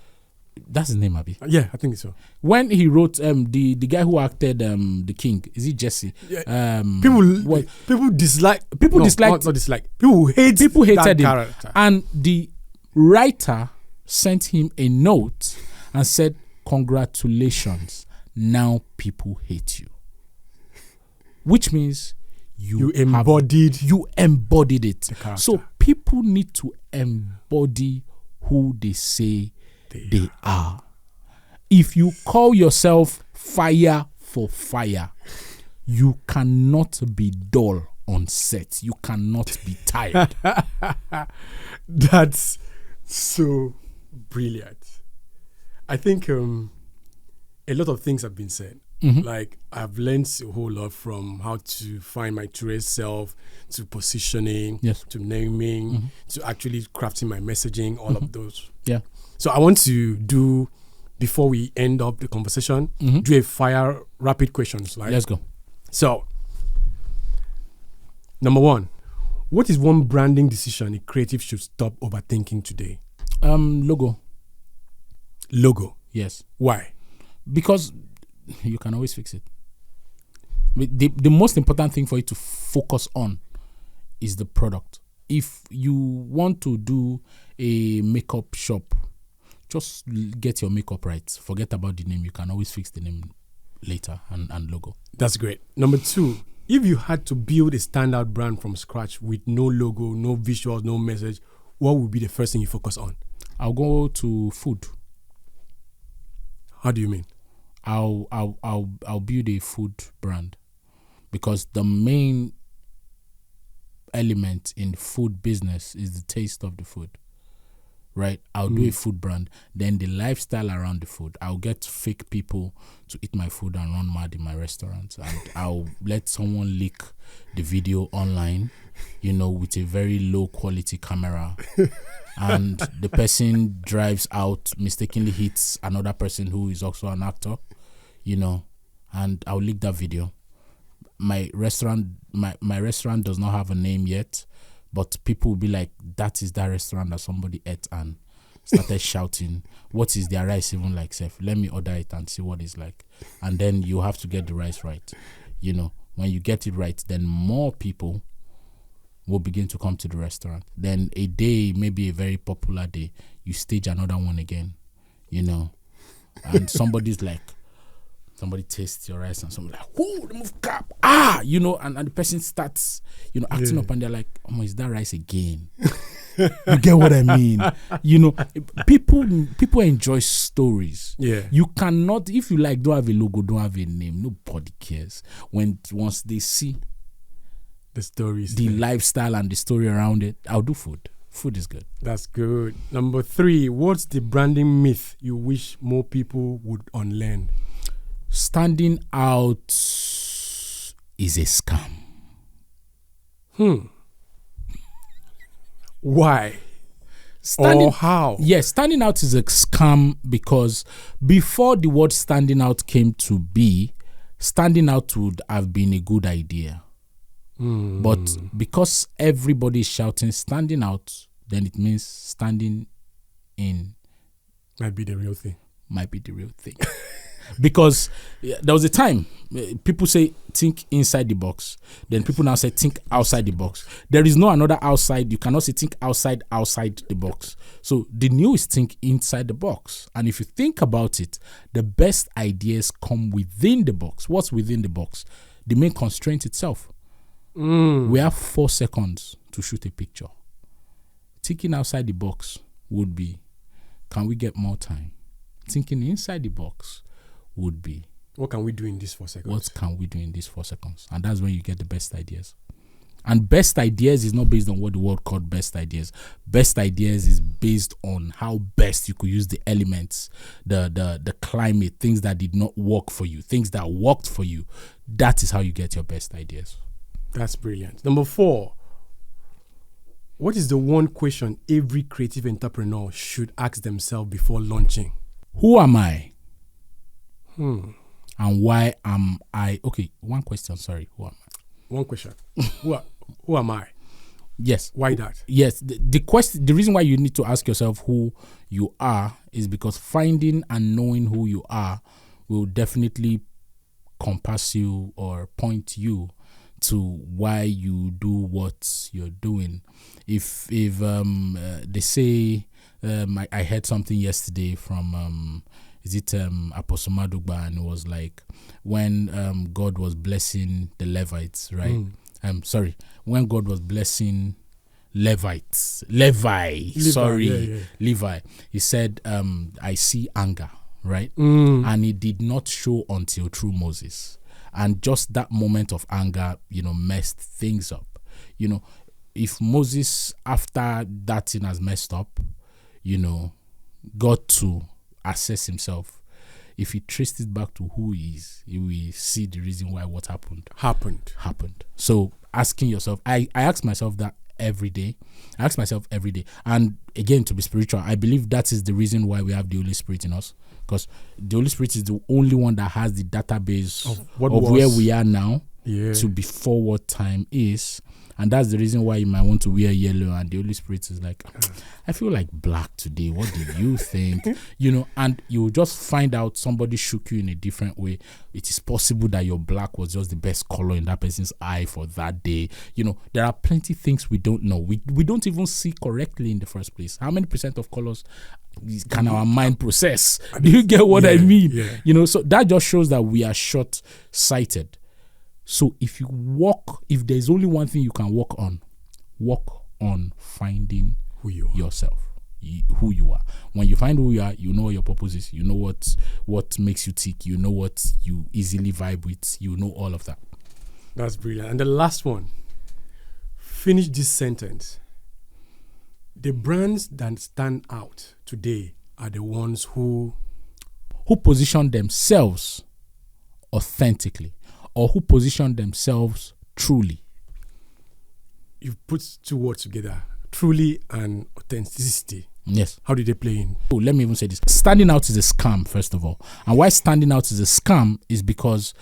That's his name, Abi. Yeah, I think so. When he wrote the guy who acted the king, is it Jesse? Yeah. People dislike. People dislike. Not dislike. People hate. People hated that him, character. and the writer sent him a note and said, "Congratulations, now people hate you," which means you embodied it. So people need to embody who they say they are. If you call yourself fire for fire, you cannot be dull on set. You cannot be tired. That's so brilliant. I think a lot of things have been said. Like, I've learned a whole lot from how to find my true self, to positioning, to naming, to actually crafting my messaging, all of those. Yeah. So I want to do, before we end up the conversation, do a fire rapid questions. Like, let's go. So, number 1, what is one branding decision a creative should stop overthinking today? Logo. Logo. Yes. Why? Because you can always fix it. The most important thing for you to focus on is the product. If you want to do a makeup shop, just get your makeup right. Forget about the name. You can always fix the name later and logo. That's great. Number 2, if you had to build a standout brand from scratch with no logo, no visuals, no message, what would be the first thing you focus on? I'll go to food. How do you mean? I'll build a food brand, because the main element in food business is the taste of the food, right? I'll do a food brand, then the lifestyle around the food. I'll get fake people to eat my food and run mad in my restaurant, and I'll let someone leak the video online, with a very low quality camera. And the person drives out, mistakenly hits another person who is also an actor, and I'll leak that video. My restaurant does not have a name yet, but people will be like, that is that restaurant that somebody ate and started shouting, what is their rice even like, Seth? Let me order it and see what it's like. And then you have to get the rice right. When you get it right, then more people will begin to come to the restaurant. Then a day, maybe a very popular day, you stage another one again, and somebody tastes your rice and somebody like, oh, remove cap, and the person starts, acting up, and they're like, oh, is that rice again? You get what I mean? People enjoy stories. Yeah. You cannot, if you don't have a logo, don't have a name, nobody cares. Once they see the stories, the lifestyle and the story around it, I'll do food. Food is good. That's good. Number 3, what's the branding myth you wish more people would unlearn? Standing out is a scam. Why? Or how? Yes, standing out is a scam because before the word standing out came to be, standing out would have been a good idea. But because everybody is shouting standing out, then it means standing in might be the real thing. Because there was a time people say think inside the box, then people now say think outside the box. There is no another outside. You cannot say think outside the box. So the new is think inside the box. And if you think about it, the best ideas come within the box. What's within the box? The main constraint itself. We have 4 seconds to shoot a picture. Thinking outside the box would be, can we get more time? Thinking inside the box would be, what can we do in these 4 seconds? And that's when you get the best ideas. And best ideas is not based on what the world called best ideas. Best ideas is based on how best you could use the elements, the climate, things that did not work for you, things that worked for you. That is how you get your best ideas. That's brilliant. Number 4, What is the one question every creative entrepreneur should ask themselves before launching? Who am I? And why am I? Okay, one question. Sorry, who am I? One question. who am I? Yes. Why that? Yes. The question, the reason why you need to ask yourself who you are is because finding and knowing who you are will definitely compass you or point you to why you do what you're doing. If they say, I heard something yesterday from Apostle Madugba, and it was like when God was blessing the Levites, right? When God was blessing Levi, he said, I see anger, right? And it did not show until through Moses. And just that moment of anger, messed things up. If Moses, after that thing has messed up, got to assess himself, if he traced it back to who he is, he will see the reason why what happened. So asking yourself, I ask myself that every day. And again, to be spiritual, I believe that is the reason why we have the Holy Spirit in us. Because the Holy Spirit is the only one that has the database of where we are now to before what time is. And that's the reason why you might want to wear yellow, and the Holy Spirit is like, I feel like black today. What do you think? And you just find out somebody shook you in a different way. It is possible that your black was just the best color in that person's eye for that day. There are plenty things we don't know. We don't even see correctly in the first place. How many % of colors can our mind process? Do you get what I mean? So that just shows that we are short-sighted. So if there's only one thing you can work on finding yourself, who you are. When you find who you are, you know what your purpose is. You know what makes you tick. You know what you easily vibe with. You know all of that. That's brilliant. And the last one, finish this sentence. The brands that stand out today are the ones who position themselves authentically, or who position themselves truly. You've put two words together, truly and authenticity. Yes. How do they play in? Oh, let me even say this. Standing out is a scam, first of all. And why standing out is a scam is because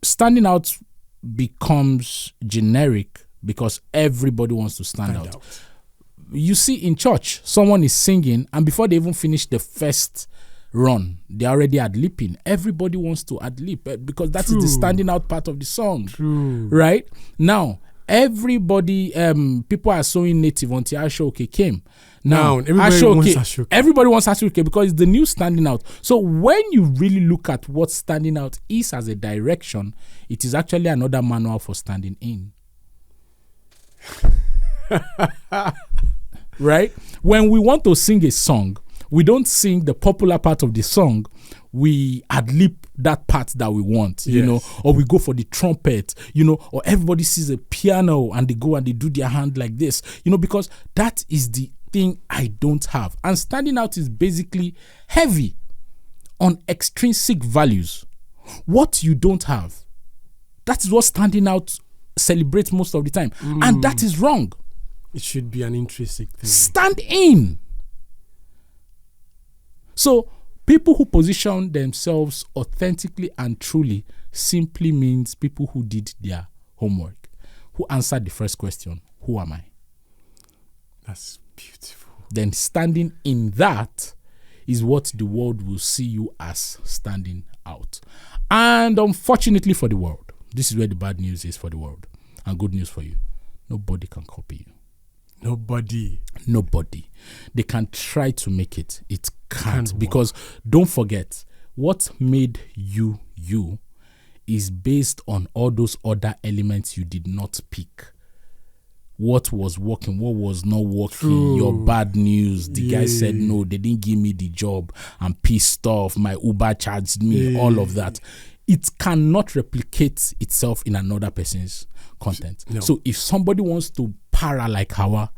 standing out becomes generic because everybody wants to stand out. You see in church, someone is singing, and before they even finish the first run, they already ad-lipping. Everybody wants to ad-lip because that is the standing out part of the song. Right? Now, everybody, people are sewing native until Ashoke came. Now everybody wants Ashoke because it's the new standing out. So when you really look at what standing out is as a direction, it is actually another manual for standing in. Right? When we want to sing a song, we don't sing the popular part of the song. We ad-lib that part that we want, or we go for the trumpet, or everybody sees a piano and they go and they do their hand like this, because that is the thing I don't have. And standing out is basically heavy on extrinsic values. What you don't have, that is what standing out celebrates most of the time. And that is wrong. It should be an intrinsic thing. Stand in. So people who position themselves authentically and truly simply means people who did their homework, who answered the first question, who am I? That's beautiful. Then standing in that is what the world will see you as standing out. And unfortunately for the world, this is where the bad news is for the world, and good news for you. Nobody can copy you. Nobody. They can try to make it. It can't because don't forget, what made you is based on all those other elements you did not pick. What was working, what was not working, your bad news. The guy said no, they didn't give me the job. I'm pissed off. My Uber charged me, all of that. It cannot replicate itself in another person's content. No. So if somebody wants to para like Hawa,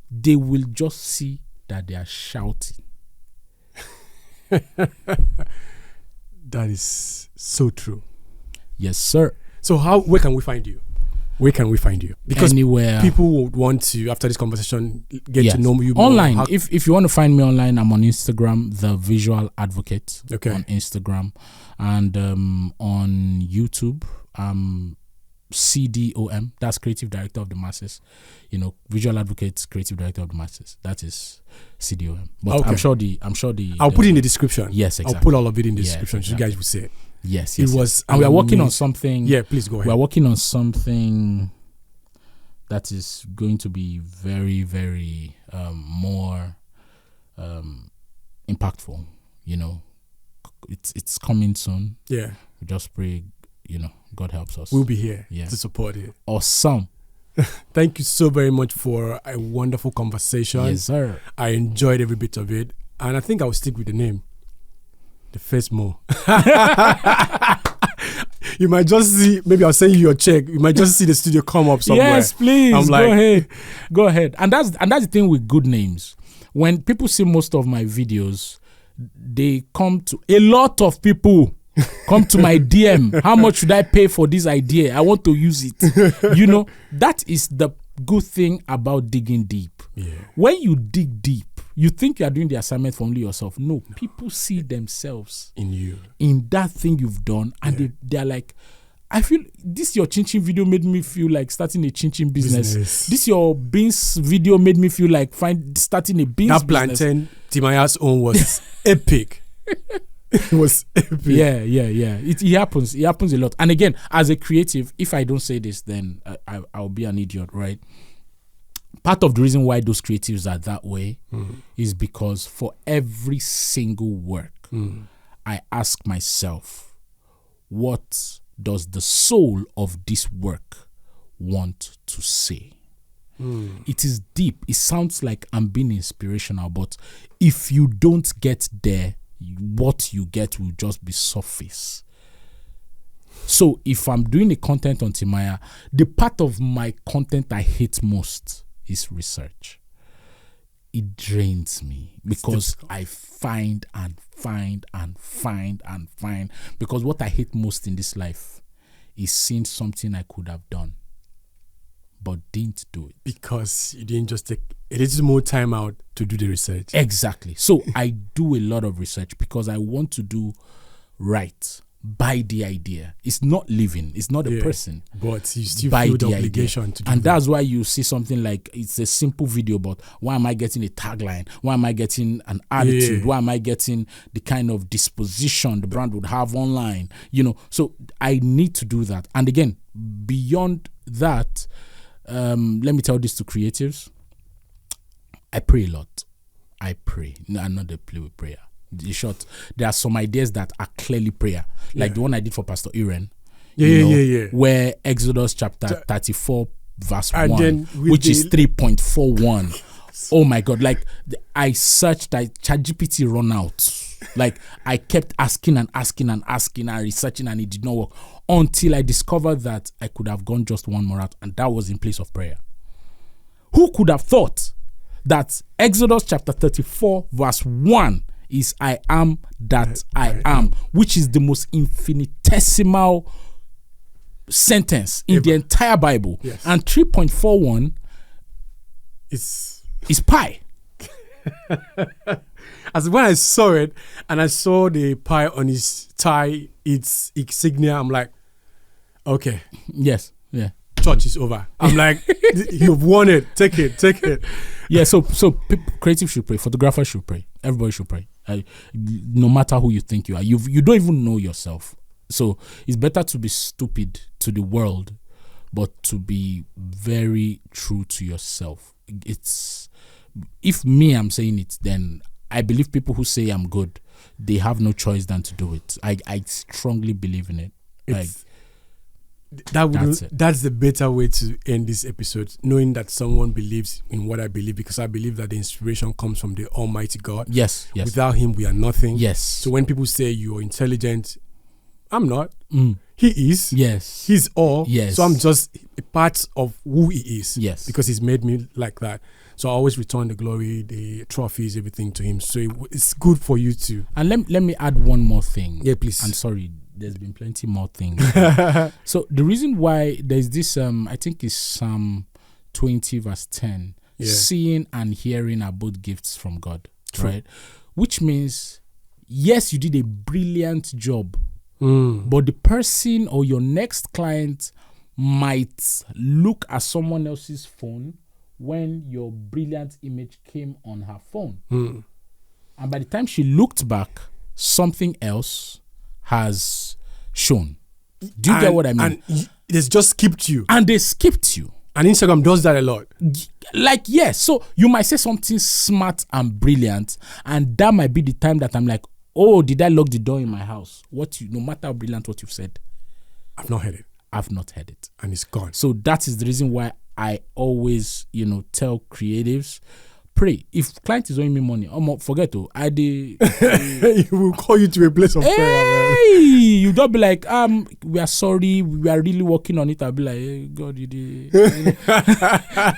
they will just see that they are shouting. That is so true. Yes, sir. So where can we find you? Where can we find you? Because anywhere people would want to, after this conversation, get to know you more. Online. If you want to find me online, I'm on Instagram, The Visual Advocate. Okay. On Instagram. And on YouTube, CDOM. That's Creative Director of the Masses. You know, Visual Advocate, Creative Director of the Masses. That is CDOM. But okay. I'm sure I'll put it in the description. Yes, exactly. I'll put all of it in the description. Exactly. So you guys will see it. Yes, it was. And we are working on something. Yeah, please go ahead. We are working on something that is going to be very, very more impactful. You know, it's coming soon. Yeah. We just pray, you know, God helps us. We'll be here to support it. Awesome. Thank you so very much for a wonderful conversation. Yes, sir. I enjoyed every bit of it. And I think I'll stick with the name. The First Mo. You might just see, maybe I'll send you your check. You might just see the studio come up somewhere. Yes, please. I'm like, Go ahead. And that's the thing with good names. When people see most of my videos, they come to, a lot of people come to my DM. How much should I pay for this idea? I want to use it. You know, that is the good thing about digging deep. Yeah. When you dig deep, you think you are doing the assignment for only yourself. No, people see themselves in you, in that thing you've done, and they're like, I feel this your chin chin video made me feel like starting a chin chin business. This your beans video made me feel like starting a beans that business. plantain Timaya's own was epic. It was epic. Yeah. It happens. It happens a lot. And again, as a creative, if I don't say this, then I'll be an idiot, right? Part of the reason why those creatives are that way is because for every single work, I ask myself, what does the soul of this work want to say? It is deep. It sounds like I'm being inspirational, but if you don't get there, what you get will just be surface. So if I'm doing a content on Timaya, the part of my content I hate most is research. It drains me because I find because what I hate most in this life is seeing something I could have done but didn't do it. Because you didn't just take a little more time out to do the research. Exactly. So I do a lot of research because I want to do right by the idea. It's not living. It's not a person. But you still feel the obligation to do and that. That's why you see something like, it's a simple video, but why am I getting a tagline? Why am I getting an attitude? Why am I getting the kind of disposition the brand would have online? You know, so I need to do that. And again, beyond that, let me tell this to creatives. I pray a lot. I pray. No, I'm not a play with prayer. In short, there are some ideas that are clearly prayer, like the one I did for Pastor Aaron. Where Exodus chapter 34 verse 1, which is 3.41. Oh my God! Like I searched, ChatGPT run out. Like I kept asking and researching, and it did not work until I discovered that I could have gone just one more out, and that was in place of prayer. Who could have thought that Exodus chapter 34 verse 1 is I am that I am, which is the most infinitesimal sentence in the entire Bible. Yes. And 3.41 is pi. As when I saw it and I saw the pi on his tie, its insignia, I'm like, okay. Yes. Yeah. Church is over. I'm like, you've won it. Take it. Yeah. So creatives should pray. Photographers should pray. Everybody should pray. No matter who you think you are, you don't even know yourself. So it's better to be stupid to the world, but to be very true to yourself. It's, if me, I'm saying it, then I believe people who say I'm good, they have no choice than to do it. I strongly believe in it. That's the better way to end this episode, knowing that someone believes in what I believe, because I believe that the inspiration comes from the Almighty God. Yes. Without Him, we are nothing. Yes. So when people say you're intelligent, I'm not. He is. Yes. He's all. Yes. So I'm just a part of who He is. Yes. Because He's made me like that. So I always return the glory, the trophies, everything to Him. So it's good for you to. And let me add one more thing. Yeah, please. I'm sorry. there's been plenty more things. So the reason why there's this, I think it's Psalm 20 verse 10, seeing and hearing are both gifts from God, right? Which means, yes, you did a brilliant job, but the person or your next client might look at someone else's phone when your brilliant image came on her phone. And by the time she looked back, something else has shown. Do you get what I mean? And it's just skipped you. And they skipped you. And Instagram does that a lot. Like, yes. So you might say something smart and brilliant, and that might be the time that I'm like, oh, did I lock the door in my house? No matter how brilliant what you've said, I've not heard it. I've not heard it. And it's gone. So that is the reason why I always, tell creatives, pray. If client is owing me money, forget to. He will call you to a place of prayer. Man. You don't be like, we are sorry, we are really working on it. I'll be like, hey, God, you did.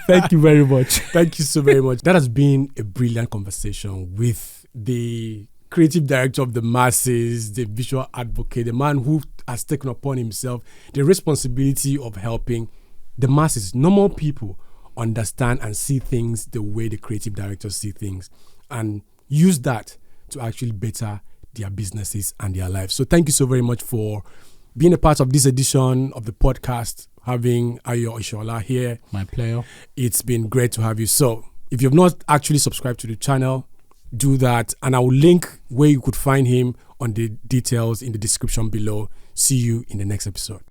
Thank you very much. Thank you so very much. That has been a brilliant conversation with the creative director of the masses, the visual advocate, the man who has taken upon himself the responsibility of helping the masses, normal people, understand and see things the way the creative directors see things, and use that to actually better their businesses and their lives. So thank you so very much for being a part of this edition of the podcast, having Ayo Ishola here. My pleasure. It's been great to have you. So if you've not actually subscribed to the channel, do that, and I will link where you could find him on the details in the description below. See you in the next episode.